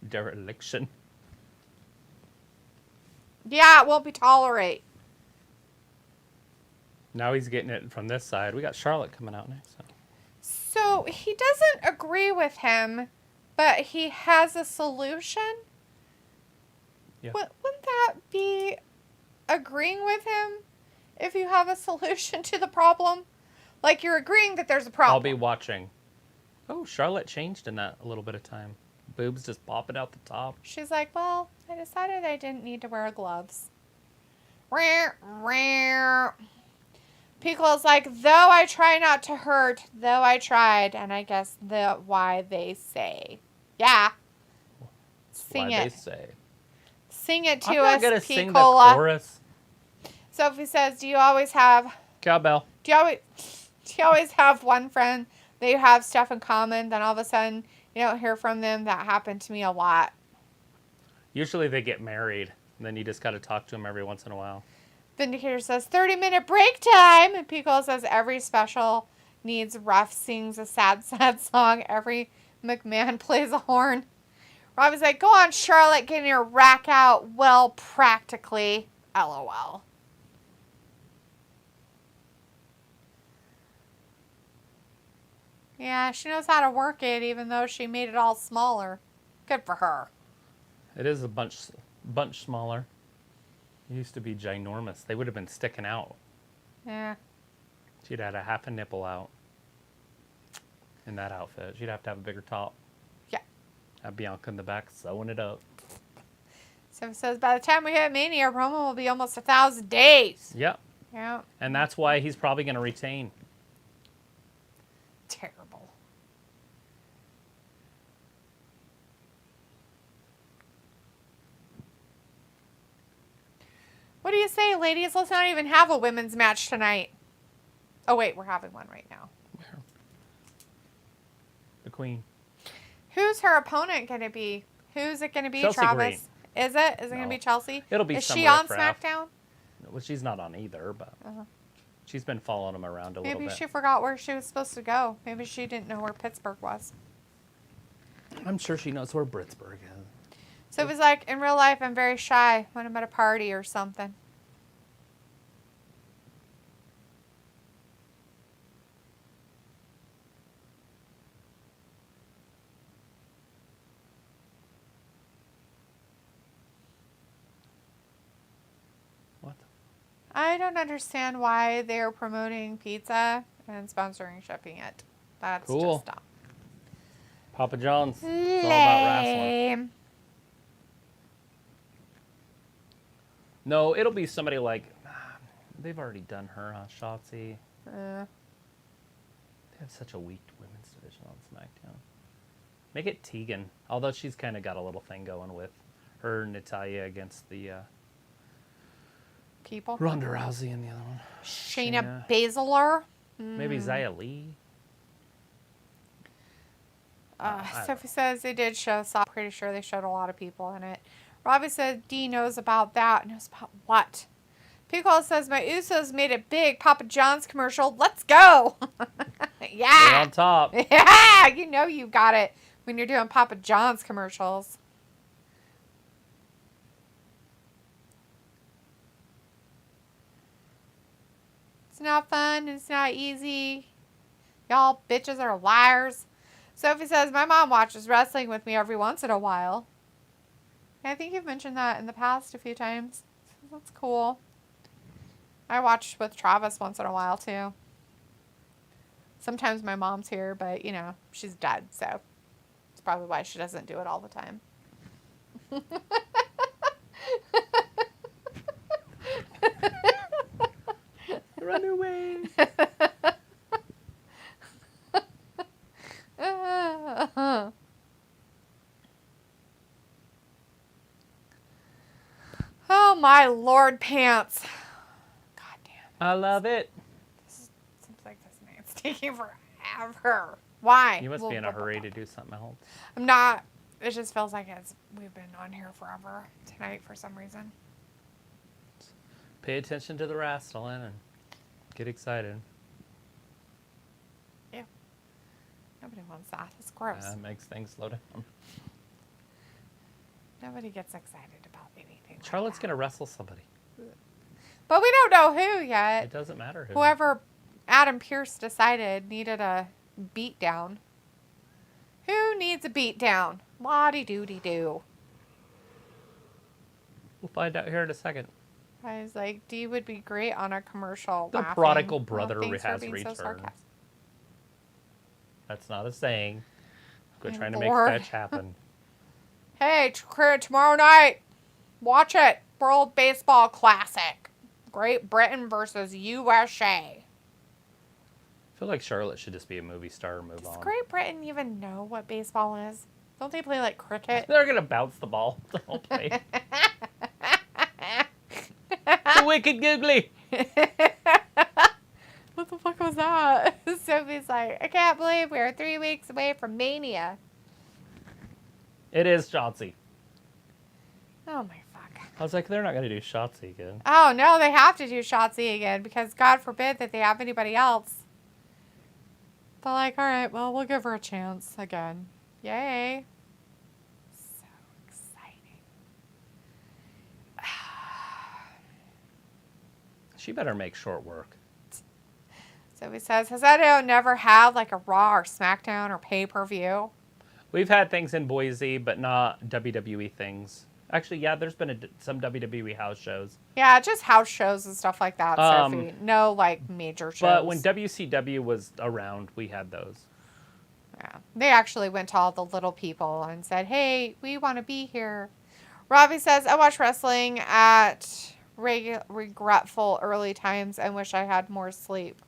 Dereliction. Yeah, it won't be tolerate. Now he's getting it from this side. We got Charlotte coming out next. So he doesn't agree with him, but he has a solution. Yeah. Wouldn't that be agreeing with him if you have a solution to the problem? Like you're agreeing that there's a problem. I'll be watching. Oh, Charlotte changed in that a little bit of time. Boobs just popping out the top. She's like, well, I decided I didn't need to wear gloves. Rare. Pickle's like, though I try not to hurt, though I tried, and I guess the why they say. Yeah. Sing Why it. they say. Sing it to I'm not us, gonna sing the Picola. chorus. Sophie says, do you always have Cowbell. do you always have one friend that you have stuff in common, then all of a sudden you don't hear from them? That happened to me a lot. Usually they get married, and then you just got to talk to them every once in a while. Vindicator says 30-minute break time. And Pico says every special needs ref sings a sad, sad song. Every McMahon plays a horn. Robbie's like, go on, Charlotte, getting your rack out. Well, practically. LOL. Yeah, she knows how to work it, even though she made it all smaller. Good for her. It is a bunch smaller. It used to be ginormous. They would have been sticking out. Yeah. She'd had a half a nipple out in that outfit. She'd have to have a bigger top. Yeah. Have Bianca in the back sewing it up. So it says, by the time we hit Mania, Roman will be almost 1,000 days. Yep. Yeah. And that's why he's probably going to retain. Terrible. What do you say, ladies? Let's not even have a women's match tonight. Oh, wait, we're having one right now. The Queen. Who's her opponent going to be? Who's it going to be, Chelsea Travis? Green. Is it? Is it going No. to be Chelsea? It'll be Is some she on riffraff. SmackDown? Well, she's not on either, but she's been following him around a little Maybe bit. she forgot where she was supposed to go. Maybe she didn't know where Pittsburgh was. I'm sure she knows where Britsburg is. So it was like, in real life, I'm very shy when I'm at a party or something. I don't understand why they're promoting pizza and sponsoring shipping it. That's Cool. just dumb. Papa John's. It's all about wrestling. Lame. No, it'll be somebody like... They've already done her, huh? Shotzi. They have such a weak women's division on SmackDown. Make it Tegan. Although she's kind of got a little thing going with her and Natalya against the People. Ronda Rousey and the other one. Shayna Baszler. Maybe Xia Li. Sophie says they did show, so I'm pretty sure they showed a lot of people in it. Robbie said D knows about that. Knows about what? Pickle says my Usos made it big. Papa John's commercial. Let's go. They're Yeah. on top. Yeah. You know you got it when you're doing Papa John's commercials. It's not fun. It's not easy. Y'all bitches are liars. Sophie says, my mom watches wrestling with me every once in a while. I think you've mentioned that in the past a few times. That's cool. I watch with Travis once in a while, too. Sometimes my mom's here, but, you know, she's dead, so it's probably why she doesn't do it all the time. Run away. Oh, my Lord pants. God damn. I love it. Seems like this night's taking forever. Why? You must be in a hurry to do something else. I'm not. It just feels like we've been on here forever tonight for some reason. Pay attention to the wrestling and get excited. Ew. Nobody wants that. It's gross. That makes things slow down. Nobody gets excited about anything. Charlotte's like going to wrestle somebody. But we don't know who yet. It doesn't matter who. Whoever Adam Pearce decided needed a beatdown. Who needs a beatdown? La-de-doo-de-doo. We'll find out here in a second. I was like, D would be great on a commercial. The laughing. prodigal brother Thanks for has being so returned. sarcastic. That's not a saying. We're My trying to Lord. make fetch happen. Hey, tomorrow night, watch it. World Baseball Classic. Great Britain versus USA. I feel like Charlotte should just be a movie star and move Does on. Great Britain even know what baseball is? Don't they play like cricket? They're going to bounce the ball the whole play. The wicked googly. What the fuck was that? Sophie's like, I can't believe we're 3 weeks away from Mania. It is Shotzi. Oh my fuck. I was like, they're not going to do Shotzi again. Oh no, they have to do Shotzi again because God forbid that they have anybody else. They're like, all right, well, we'll give her a chance again. Yay. So exciting. She better make short work. Sophie says, has that never had like a Raw or SmackDown or pay-per-view? We've had things in Boise, but not WWE things. Actually, yeah, there's been some WWE house shows. Yeah, just house shows and stuff like that, Sophie. No, like, major shows. But when WCW was around, we had those. Yeah. They actually went to all the little people and said, hey, we want to be here. Robbie says, I watch wrestling at regretful early times and wish I had more sleep.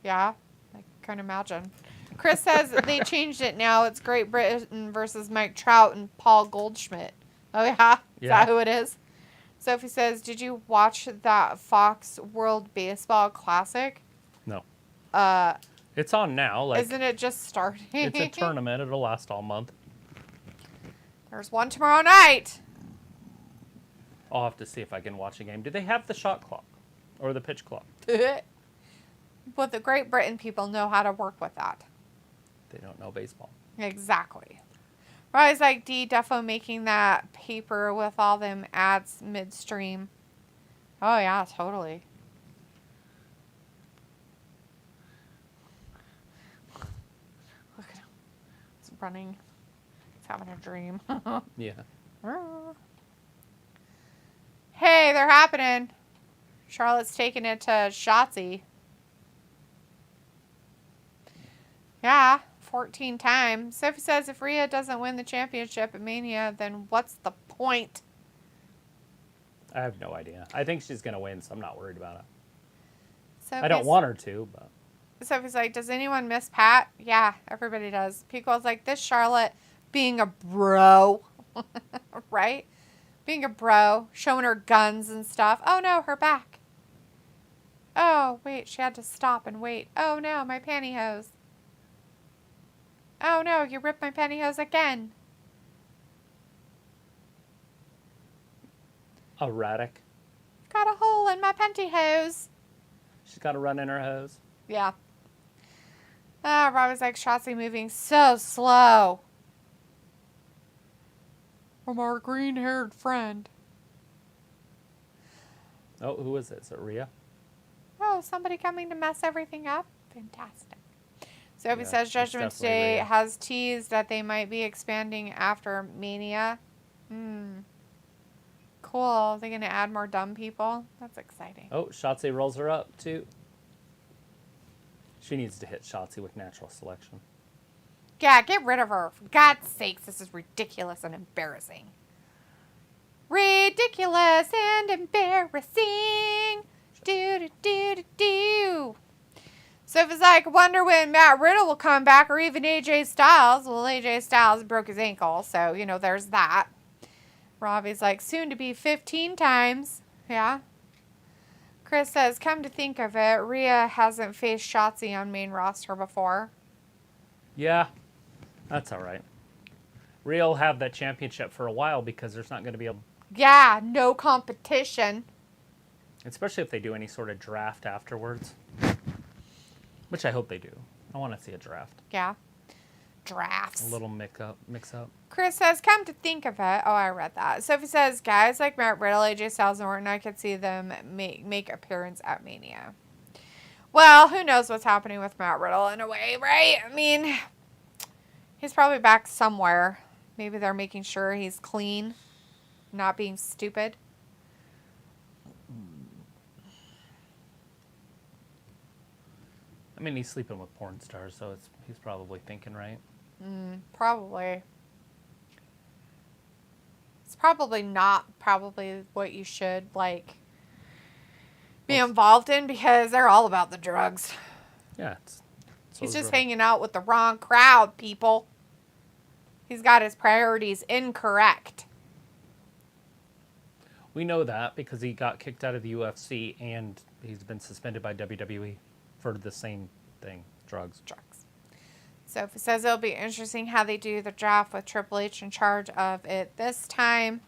Yeah, I can imagine. Chris says they changed it now. It's Great Britain versus Mike Trout and Paul Goldschmidt. Oh, yeah? Is that who it is? Sophie says, did you watch that Fox World Baseball Classic? No. It's on now. Like, isn't it just starting? It's a tournament. It'll last all month. There's one tomorrow night. I'll have to see if I can watch a game. Do they have the shot clock or the pitch clock? But the Great Britain people know how to work with that. They don't know baseball. Exactly. Rise like D defo making that paper with all them ads midstream. Oh yeah, totally. Look at him. He's running. He's having a dream. Yeah. Hey, they're happening. Charlotte's taking it to Shotzi. Yeah, 14 times. Sophie says if Rhea doesn't win the championship at Mania, then what's the point? I have no idea. I think she's going to win, so I'm not worried about it. Sophie's, I don't want her to, but... Sophie's like, does anyone miss Pat? Yeah, everybody does. Pico's like, this Charlotte being a bro. Right? Being a bro, showing her guns and stuff. Oh no, her back. Oh, wait, she had to stop and wait. Oh no, my pantyhose. Oh no, you ripped my pantyhose again. Erratic. Got a hole in my pantyhose. She's got to run in her hose. Yeah. Robbie's like, Shotzi moving so slow. From our green-haired friend. Oh, who is it? Is it Rhea? Oh, somebody coming to mess everything up? Fantastic. Sophie Yeah, says it's Judgment definitely Day Rhea. has teased that they might be expanding after Mania. Cool. They're going to add more dumb people? That's exciting. Oh, Shotzi rolls her up, too. She needs to hit Shotzi with natural selection. Yeah, get rid of her. For God's sakes, this is ridiculous and embarrassing. Ridiculous and embarrassing. Do. Sophie's like, wonder when Matt Riddle will come back or even AJ Styles. Well, AJ Styles broke his ankle, so, there's that. Robbie's like, soon to be 15 times. Yeah. Chris says, come to think of it, Rhea hasn't faced Shotzi on main roster before. Yeah, that's all right. Rhea will have that championship for a while because there's not going to be a... Yeah, no competition. Especially if they do any sort of draft afterwards. Which I hope they do. I want to see a draft. Yeah. Drafts. A little mix up. Chris says, come to think of it. Oh, I read that. Sophie says, guys like Matt Riddle, AJ Styles, and Orton, I could see them make appearance at Mania. Well, who knows what's happening with Matt Riddle in a way, right? I mean, he's probably back somewhere. Maybe they're making sure he's clean, not being stupid. I mean, he's sleeping with porn stars, so he's probably thinking right. Probably. It's probably not what you should, be involved in because they're all about the drugs. Yeah. He's just hanging out with the wrong crowd, people. He's got his priorities incorrect. We know that because he got kicked out of the UFC and he's been suspended by WWE for the same thing, drugs. Sophie says it'll be interesting how they do the draft with Triple H in charge of it this time.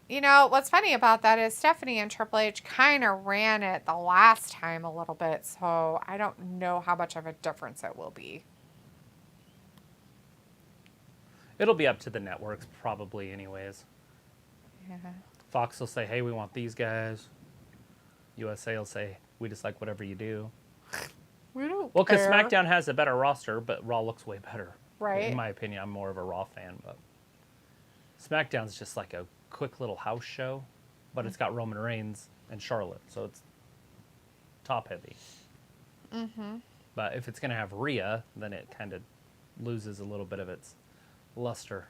What's funny about that is Stephanie and Triple H kind of ran it the last time a little bit, so I don't know how much of a difference it will be. It'll be up to the networks probably anyways. Yeah. Fox will say, hey, we want these guys. USA will say, we just like whatever you do. We don't Well, because care. SmackDown has a better roster, but Raw looks way better. Right. In my opinion, I'm more of a Raw fan, but SmackDown's just like a quick little house show, but it's got Roman Reigns and Charlotte, so it's top heavy. But if it's going to have Rhea, then it kind of loses a little bit of its luster.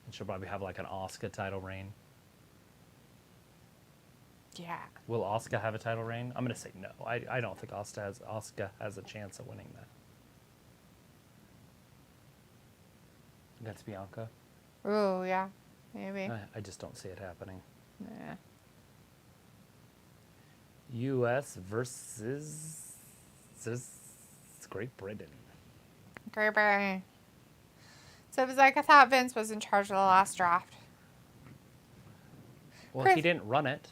And she'll probably have like an Asuka title reign. Yeah. Will Asuka have a title reign? I'm going to say no. I don't think Asuka has a chance of winning that. That's Bianca. Ooh, yeah. Maybe. I just don't see it happening. Nah. U.S. versus Great Britain. Great. So it was like, I thought Vince was in charge of the last draft. Well, Chris- he didn't run it.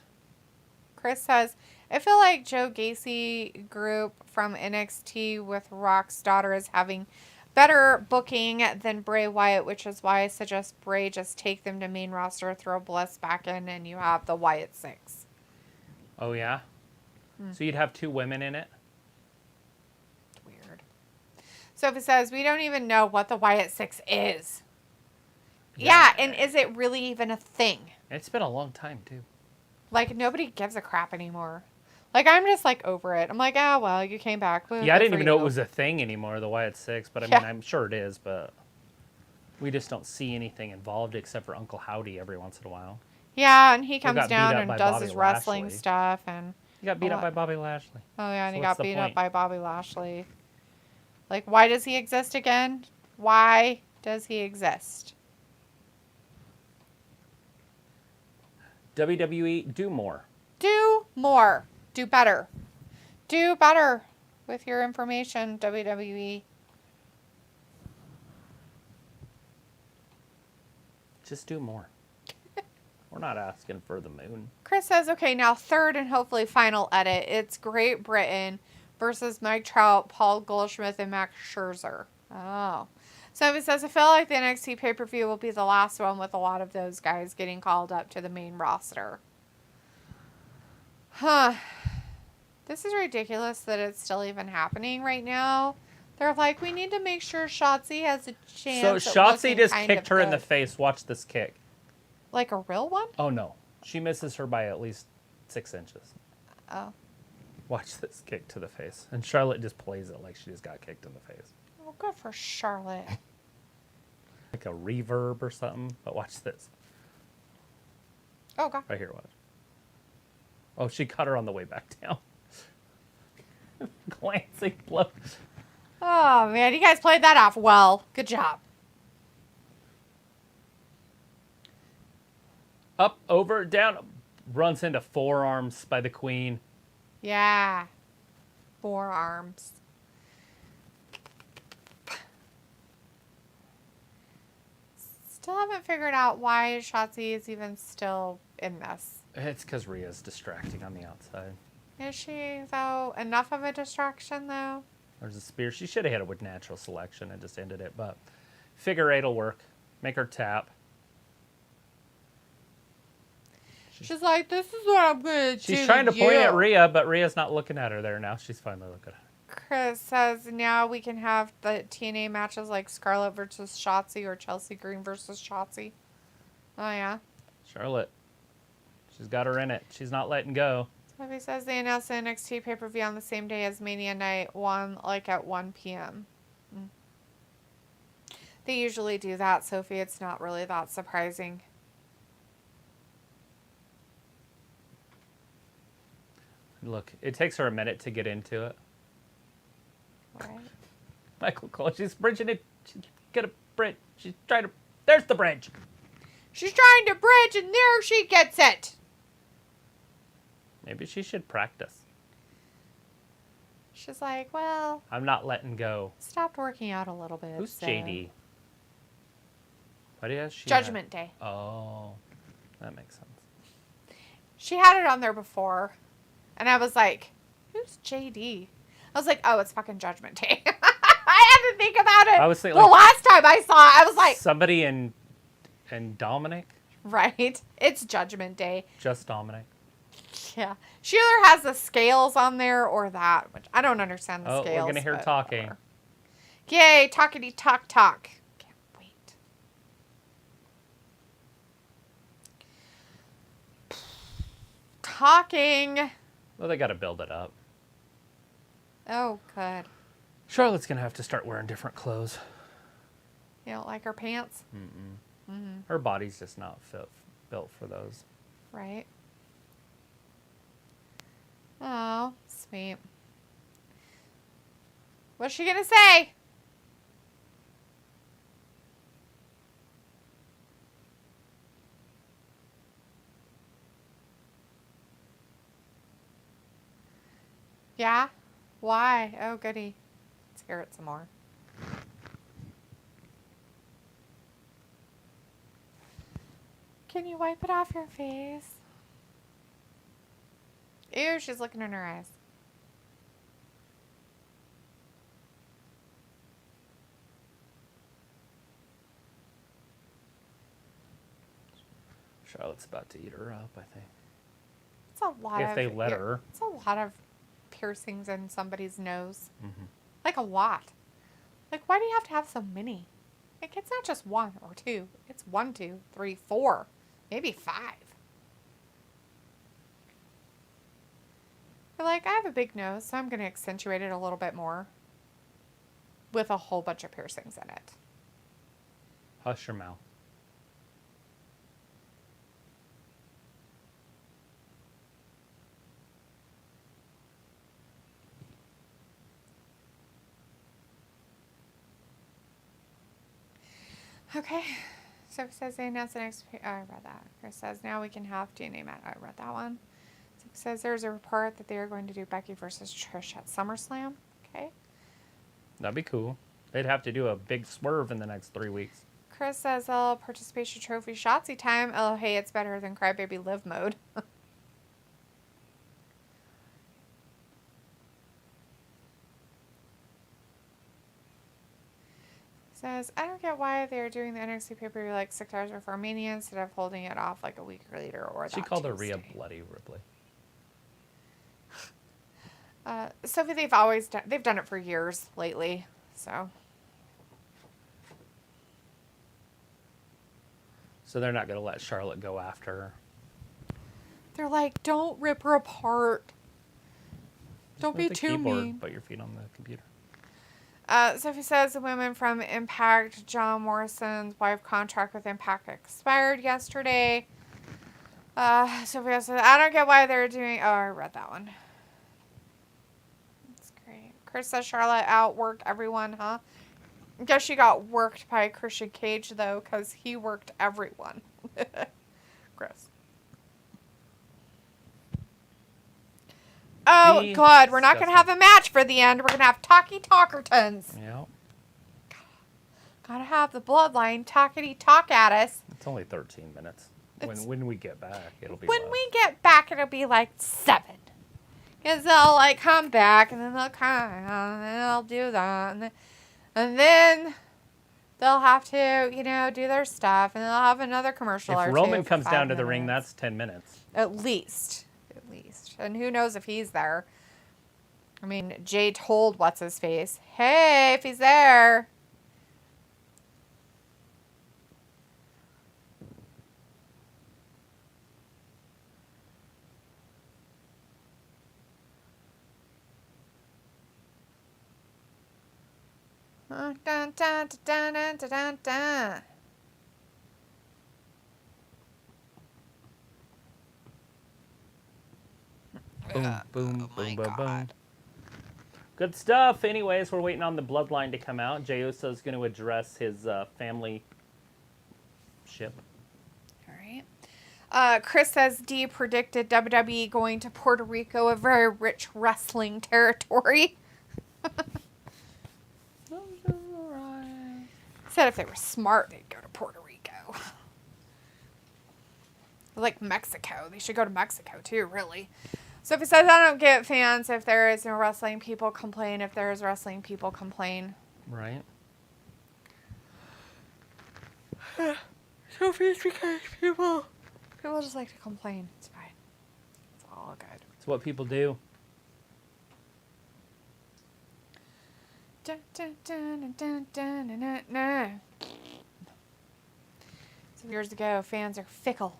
Chris says, I feel like Joe Gacy group from NXT with Rock's daughter is having better booking than Bray Wyatt, which is why I suggest Bray just take them to main roster, throw Bliss back in, and you have the Wyatt Six. Oh, yeah? So you'd have two women in it? Weird. Sophie says, we don't even know what the Wyatt Six is. Yeah, and is it really even a thing? It's been a long time, too. Like, nobody gives a crap anymore. Like, I'm just, like, over it. I'm like, ah, well, you came back. Well, Yeah, I good didn't for even know it you. was a thing anymore, the Wyatt Six, but I Yeah. mean, I'm sure it is, but we just don't see anything involved except for Uncle Howdy every once in a while. Yeah, and he comes got beat down up and by does Bobby his wrestling Lashley. stuff. And He got beat Oh, up by Bobby Lashley. oh, yeah, and So he what's got the beat up point? by Bobby Lashley. Like, why does he exist again? Why does he exist? WWE, do more. Do more. Do better. Do better with your information, WWE. Just do more. We're not asking for the moon. Chris says, okay, now third and hopefully final edit. It's Great Britain versus Mike Trout, Paul Goldschmidt, and Max Scherzer. Oh. So it says, I feel like the NXT pay-per-view will be the last one with a lot of those guys getting called up to the main roster. Huh. This is ridiculous that it's still even happening right now. They're like, we need to make sure Shotzi has a So chance at Shotzi looking just kind kicked of her in the good. face. Watch this kick. Like a real one? Oh, no. She misses her by at least 6 inches. Oh. Watch this kick to the face. And Charlotte just plays it like she just got kicked in the face. Oh, good for Charlotte. Like a reverb or something. But watch this. Oh, God. Right here, watch. Oh, she cut her on the way back down. Glancing blow. Oh, man. You guys played that off well. Good job. Up, over, down. Runs into forearms by the queen. Yeah. Forearms. Still haven't figured out why Shotzi is even still in this. It's because Rhea's distracting on the outside. Is she, though? Enough of a distraction, though? There's a spear. She should have hit it with natural selection and just ended it, but figure eight'll work. Make her tap. She's like, this is what I'm going to do. She's trying to point at Rhea, but Rhea's not looking at her there now. She's finally looking at her. Chris says now we can have the TNA matches like Scarlett versus Shotzi or Chelsea Green versus Shotzi. Oh, yeah. Charlotte. She's got her in it. She's not letting go. Sophie says they announced the NXT pay-per-view on the same day as Mania Night 1, like at 1 p.m. They usually do that, Sophie. It's not really that surprising. Look, it takes her a minute to get into it. Right? Michael Cole, she's bridging it. She's gonna bridge. She's trying to. There's the bridge. She's trying to bridge, and there she gets it. Maybe she should practice. She's like, well, I'm not letting go. stopped working out a little bit. Who's so. JD? What is she? Judgment Day. Oh, that makes sense. She had it on there before, and I was like, who's JD? I was like, oh, it's fucking Judgment Day. I had to think about it. I was thinking, the like, last time I saw it, I was like, somebody in Dominic, right? It's Judgment Day. just Dominic. Yeah. She either has the scales on there or that, which I don't understand the Oh, scales. we're gonna hear but talking. whatever. Yay, talkity talk talk. Can't wait. Talking. Well, they got to build it up. Oh, good. Charlotte's gonna have to start wearing different clothes. You don't like her pants? Her body's just not built for those. Right. Oh, sweet. What's she gonna say? Yeah? Why? Oh, goody. Let's hear it some more. Can you wipe it off your face? Ew, she's looking in her eyes. Charlotte's about to eat her up, I think. It's a lot If they let her. It's a lot of piercings in somebody's nose. Mm-hmm. Like a lot. Like, why do you have to have so many? Like, it's not just 1 or 2. It's 1, 2, 3, 4, maybe 5. You're like, I have a big nose, so I'm going to accentuate it a little bit more with a whole bunch of piercings in it. Hush your mouth. Okay. So it says they announced the next. Oh, I read that. Chris says now we can have DNA Matt. I read that one. So it says there's a report that they are going to do Becky versus Trish at SummerSlam. Okay. That'd be cool. They'd have to do a big swerve in the next 3 weeks. Chris says, "Oh, participation trophy Shotzi time. Oh, hey, it's better than Crybaby Live mode." Says, I don't get why they're doing the NXT pay-per-view like 6 hours before Mania instead of holding it off like a week later or that She called her Tuesday. Rhea Bloody Ripley. Sophie, they've done it for years lately, so. So they're not going to let Charlotte go after her. They're like, don't rip her apart. Just Don't move be the too keyboard, mean. Put your feet on the computer. Sophie says the women from Impact, John Morrison's wife contract with Impact expired yesterday. Sophie says, I don't get why they're doing... Oh, I read that one. That's great. Chris says Charlotte outworked everyone, huh? I guess she got worked by Christian Cage, though, because he worked everyone. Gross. Oh, God, we're not going to have a match for the end. We're going to have Talkie Talkertons. Yeah. Gotta have the bloodline talkity talk at us. It's only 13 minutes. When we get back, it'll be When less. we get back, it'll be like 7. Because they'll like come back and then they'll come and then they'll do that. And then they'll have to, do their stuff. And they'll have another commercial or If two Roman for comes 5 down to the ring, minutes. that's 10 minutes. At least. And who knows if he's there. I mean, Jay told what's-his-face, hey, if he's there. Dun, dun, dun, dun, dun, dun, dun, dun. Boom, boom, boom, boom, boom. Good stuff. Anyways, we're waiting on the Bloodline to come out. Jey Uso's going to address his family ship. All right. Chris says D predicted WWE going to Puerto Rico, a very rich wrestling territory. Said if they were smart, they'd go to Puerto Rico. Like Mexico. They should go to Mexico too, really. So if he says, I don't get fans if there is no wrestling, people complain. If there is wrestling, people complain. Right. So it's because people just like to complain. It's fine. It's all good. It's what people do. Dun, dun, dun, dun, dun, dun, dun, dun. So years ago, fans are fickle.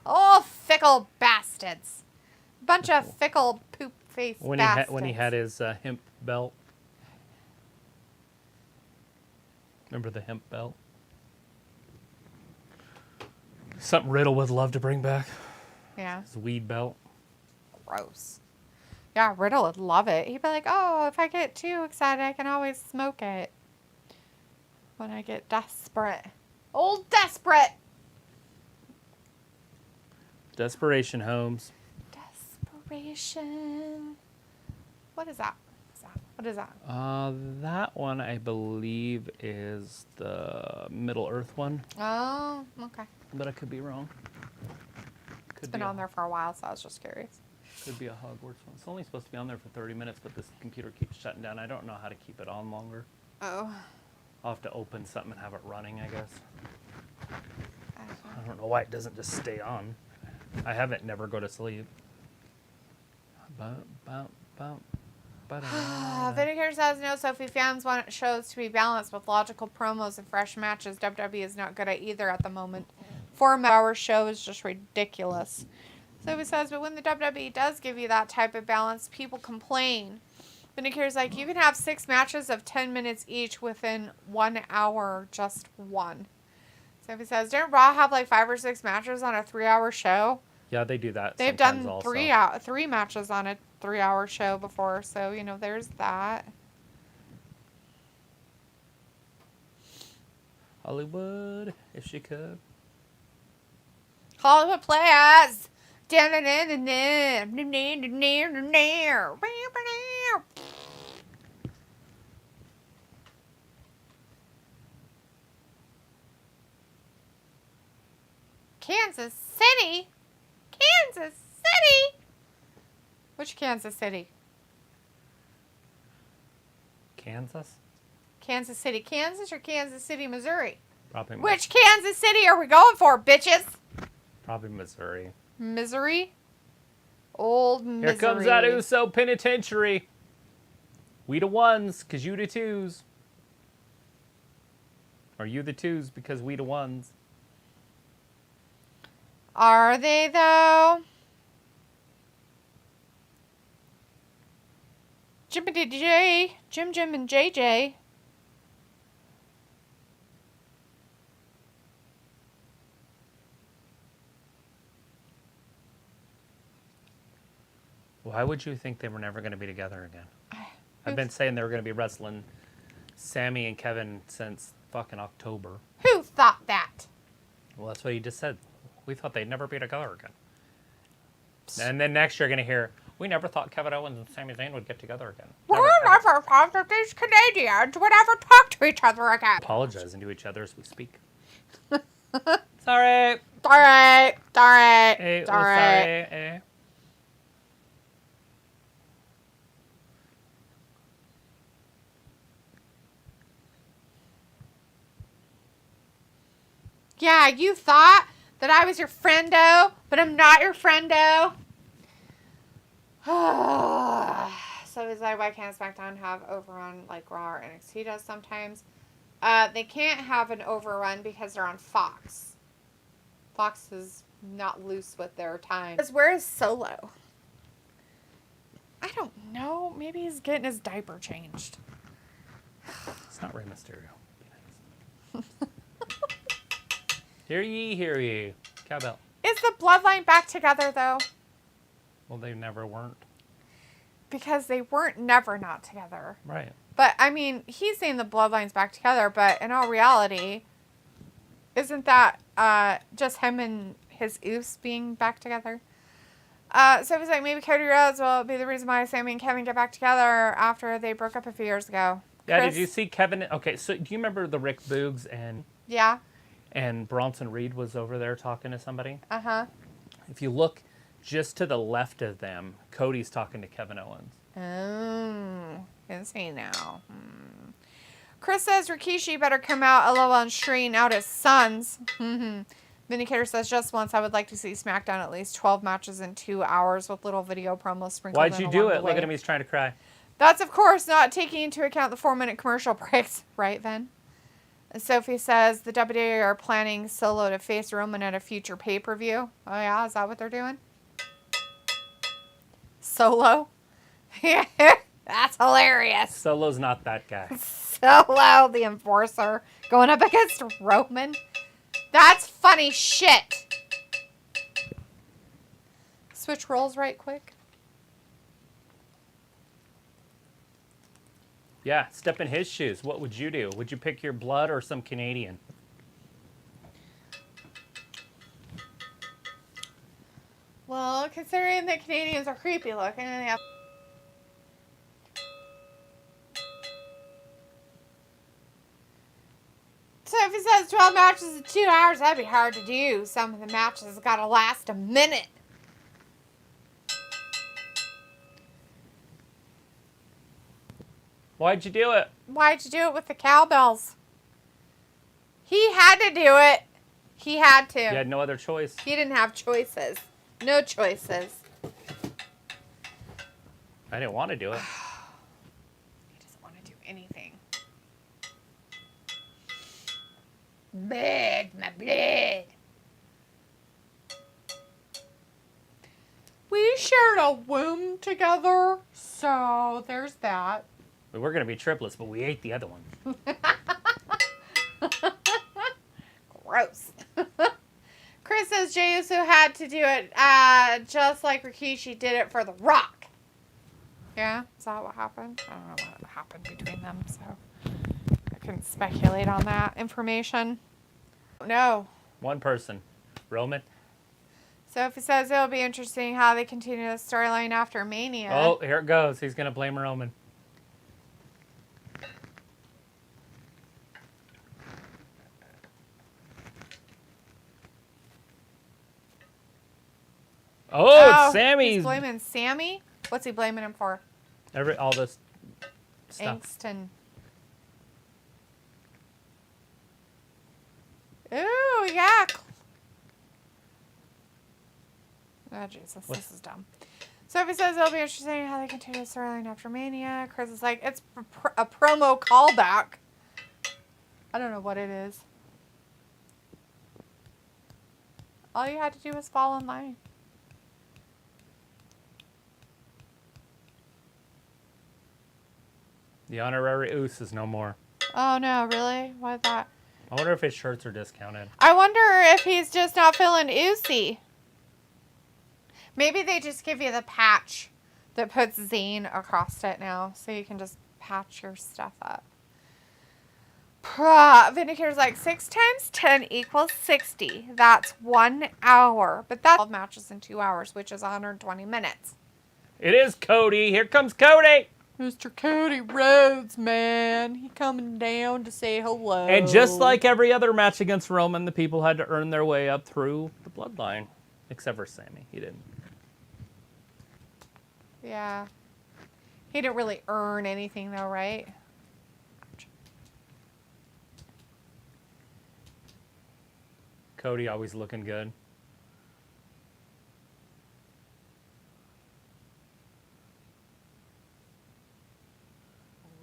Oh, fickle bastards. Bunch of fickle poop-faced bastards. When he had his hemp belt. Remember the hemp belt? Something Riddle would love to bring back. Yeah, His weed belt. gross. Yeah, Riddle would love it. He'd be like, oh, if I get too excited, I can always smoke it. When I get desperate. Old desperate! Desperation Homes. Desperation. What is that? What is that? That one, I believe, is the Middle Earth one. Oh, okay. But I could be wrong. It's been on there for a while, so I was just curious. Could be a Hogwarts one. It's only supposed to be on there for 30 minutes, but this computer keeps shutting down. I don't know how to keep it on longer. Oh. I'll have to open something and have it running, I guess. I don't know. I don't know why it doesn't just stay on. I have it never go to sleep. Bum, bum, bum. Vinegar says no, Sophie. Fans want shows to be balanced with logical promos and fresh matches. WWE is not good at either at the moment. 4-hour show is just ridiculous. Sophie says, but when the WWE does give you that type of balance, people complain. Vinegar's like, you can have 6 matches of 10 minutes each within 1 hour, just one. Sophie says, didn't Raw have like 5 or 6 matches on a 3-hour show? Yeah, they do that. They've done also. 3 matches on a 3-hour show before, so you know there's that. Hollywood, if she could. Hollywood players. Kansas City? Kansas City? Which Kansas City? Kansas? Kansas City, Kansas or Kansas City, Missouri? Probably. Which Kansas City are we going for, bitches? Probably Missouri. Missouri? Old Missouri. Here comes that Uso penitentiary. We the ones, because you the twos. Or you the twos, because we the ones. Are they, though? Jim and JJ. Why would you think they were never going to be together again? I've been saying they were going to be wrestling Sammy and Kevin since fucking October. Who thought that? Well, that's what you just said. We thought they'd never be together again. And then next you're going to hear, we never thought Kevin Owens and Sami Zayn would get together again. We never thought that these Canadians would ever talk to each other again. Apologizing to each other as we speak. Sorry. Sorry. Hey, Sorry. sorry. Hey. Yeah, you thought that I was your friendo, but I'm not your friendo. So it's like, why can't SmackDown have overrun like Raw or NXT does sometimes? They can't have an overrun because they're on Fox. Fox is not loose with their time. Where is Solo? I don't know. Maybe he's getting his diaper changed. It's not Rey Mysterio. Hear ye, hear ye. Cowbell. Is the Bloodline back together, though? Well, they never weren't. Because they weren't never not together. Right. But, I mean, he's saying the Bloodline's back together, but in all reality, isn't that just him and his oofs being back together? So it was like, maybe Cody Rhodes will be the reason why Sammy and Kevin get back together after they broke up a few years ago. Yeah, Chris? did you see Kevin? Okay, so do you remember the Rick Boogs Yeah. and Bronson Reed was over there talking to somebody? Uh-huh. If you look just to the left of them, Cody's talking to Kevin Owens. Oh, is he now? Chris says Rikishi better come out a little and straighten out his sons. Vindicator says just once I would like to see SmackDown at least 12 matches in 2 hours with little video promos sprinkled in Why'd you do along it? the way. Look at him, he's trying to cry. That's, of course, not taking into account the 4-minute commercial breaks. Right, then? And Sophie says the WWE are planning Solo to face Roman at a future pay-per-view. Oh, yeah? Is that what they're doing? Solo? That's hilarious. Solo's not that guy. Solo, the enforcer, going up against Roman. That's funny shit. Switch roles right quick. Yeah, step in his shoes. What would you do? Would you pick your blood or some Canadian? Well, considering the Canadians are creepy looking and they have... So if he says 12 matches in 2 hours, that'd be hard to do. Some of the matches gotta last a minute. Why'd you do it? Why'd you do it with the cowbells? He had to do it. He had to. You had no other choice. He didn't have choices. No choices. I didn't want to do it. Blood, my blood. We shared a womb together, so there's that. We were going to be triplets, but we ate the other one. Gross. Chris says Jey Uso had to do it just like Rikishi did it for The Rock. Yeah? Is that what happened? I don't know what happened between them, so I couldn't speculate on that information. No. One person. Roman. Sophie says it'll be interesting how they continue the storyline after Mania. Oh, here it goes. He's going to blame Roman. Oh, it's Sammy's. He's blaming Sammy? What's he blaming him for? All this stuff. Angst and... Ooh, yeah. Oh, Jesus, this is dumb. Sophie says it'll be interesting how they continue the storyline after Mania. Chris is like, it's a promo callback. I don't know what it is. All you had to do was fall in line. The honorary Oos is no more. Oh, no, really? Why that? I wonder if his shirts are discounted. I wonder if he's just not feeling oozy. Maybe they just give you the patch that puts Zane across it now, so you can just patch your stuff up. Vindicator's like, 6 times 10 equals 60. That's 1 hour. But that's 12 matches in 2 hours, which is 120 minutes. It is Cody. Here comes Cody. Mr. Cody Rhodes, man. He coming down to say hello. And just like every other match against Roman, the people had to earn their way up through the bloodline. Except for Sammy. He didn't. Yeah. He didn't really earn anything, though, right? Cody always looking good.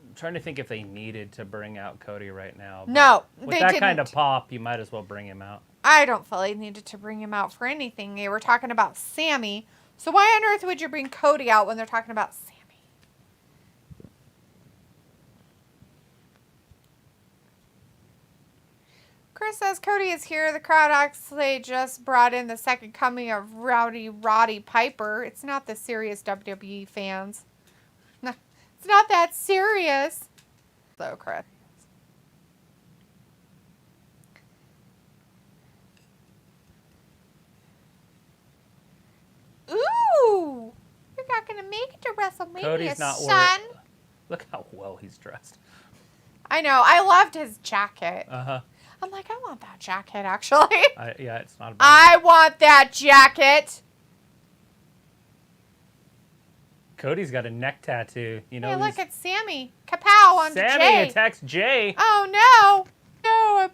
I'm trying to think if they needed to bring out Cody right now. No, with they that didn't. kind of pop, you might as well bring him out. I don't feel they needed to bring him out for anything. They were talking about Sammy. So why on earth would you bring Cody out when they're talking about Sammy? Chris says Cody is here. The crowd actually just brought in the second coming of Rowdy Roddy Piper. It's not the serious WWE fans. No, it's not that serious. So, Chris. Ooh! You're not going to make it to WrestleMania, Cody's not son. Look how well he's dressed. I know. I loved his jacket. Uh-huh. I'm like, I want that jacket, actually. Yeah, it's not a bad I want that jacket. Cody's got a neck tattoo. You know, Hey, look at Sammy. Kapow on Sammy Jay. attacks Jay. Oh, no. No,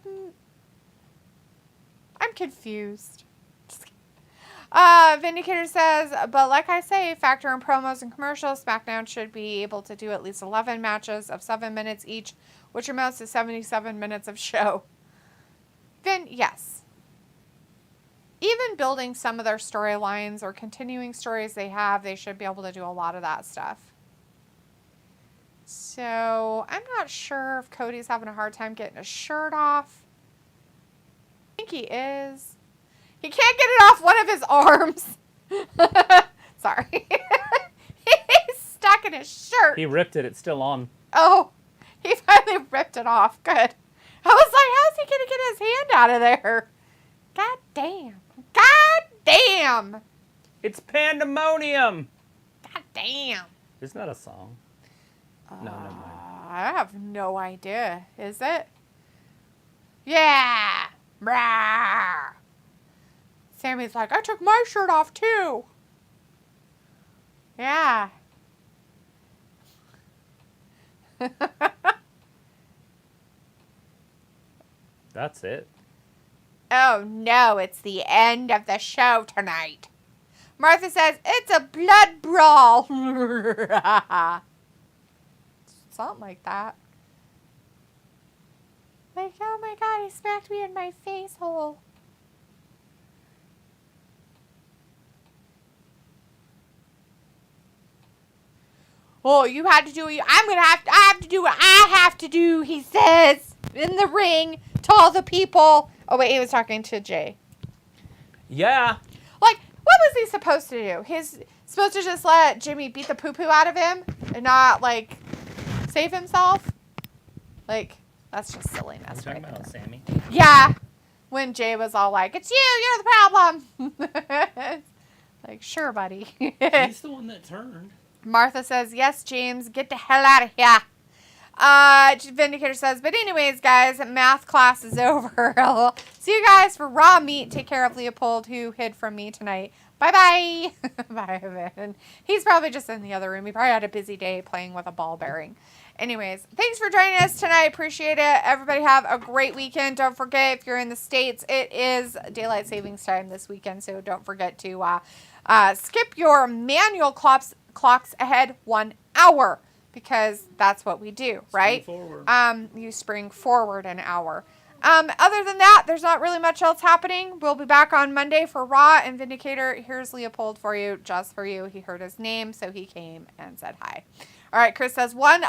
I'm confused. Just kidding. Vindicator says, but like I say, factor in promos and commercials, SmackDown should be able to do at least 11 matches of 7 minutes each, which amounts to 77 minutes of show. Then, yes. Even building some of their storylines or continuing stories they have, they should be able to do a lot of that stuff. So, I'm not sure if Cody's having a hard time getting his shirt off. I think he is. He can't get it off one of his arms. Sorry. He's stuck in his shirt. He ripped it. It's still on. Oh, he finally ripped it off. Good. I was like, how's he going to get his hand out of there? God damn. God damn. It's pandemonium. God damn. Isn't that a song? No, never mind. I have no idea. Is it? Yeah. Brah. Sammy's like, I took my shirt off too. Yeah. That's it. Oh no, it's the end of the show tonight. Martha says, it's a blood brawl. Something like that. Like, oh my God, he smacked me in my face hole. Oh, you had to do what I have to do what I have to do, he says, in the ring to all the people. Oh, wait, he was talking to Jay. Yeah. Like, what was he supposed to do? He's supposed to just let Jimmy beat the poo-poo out of him and not, like, save himself? Like, that's just silliness, Are you right? talking about Sammy? Yeah. When Jay was all like, it's you're the problem. Like, sure, buddy. He's the one that turned. Martha says, yes, James, get the hell out of here. Vindicator says, but anyways, guys, math class is over. I'll see you guys for Raw Meat. Take care of Leopold, who hid from me tonight. Bye-bye. Bye, Vin. He's probably just in the other room. He probably had a busy day playing with a ball bearing. Anyways, thanks for joining us tonight. Appreciate it. Everybody have a great weekend. Don't forget, if you're in the States, it is daylight savings time this weekend, so don't forget to skip your manual clocks ahead 1 hour, because that's what we do, right? Spring forward. You spring forward an hour. Other than that, there's not really much else happening. We'll be back on Monday for Raw and Vindicator. Here's Leopold for you, just for you. He heard his name, so he came and said hi. All right, Chris says one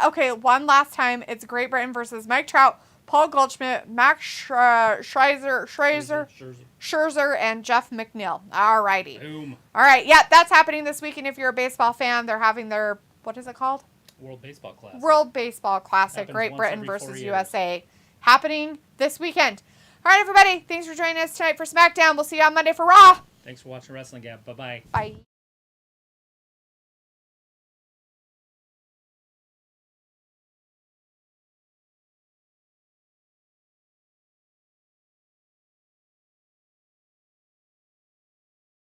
last time. It's Great Britain versus Mike Trout, Paul Goldschmidt, Max Scherzer, and Jeff McNeil. All righty. Boom. All right, yeah, that's happening this weekend. If you're a baseball fan, they're having their, what is it called? World Baseball Classic. World Baseball Classic, Happens Great once Britain every 4 versus years. USA, happening this weekend. All right, everybody, thanks for joining us tonight for SmackDown. We'll see you on Monday for Raw. Thanks for watching Wrestling Gap. Bye-bye. Bye.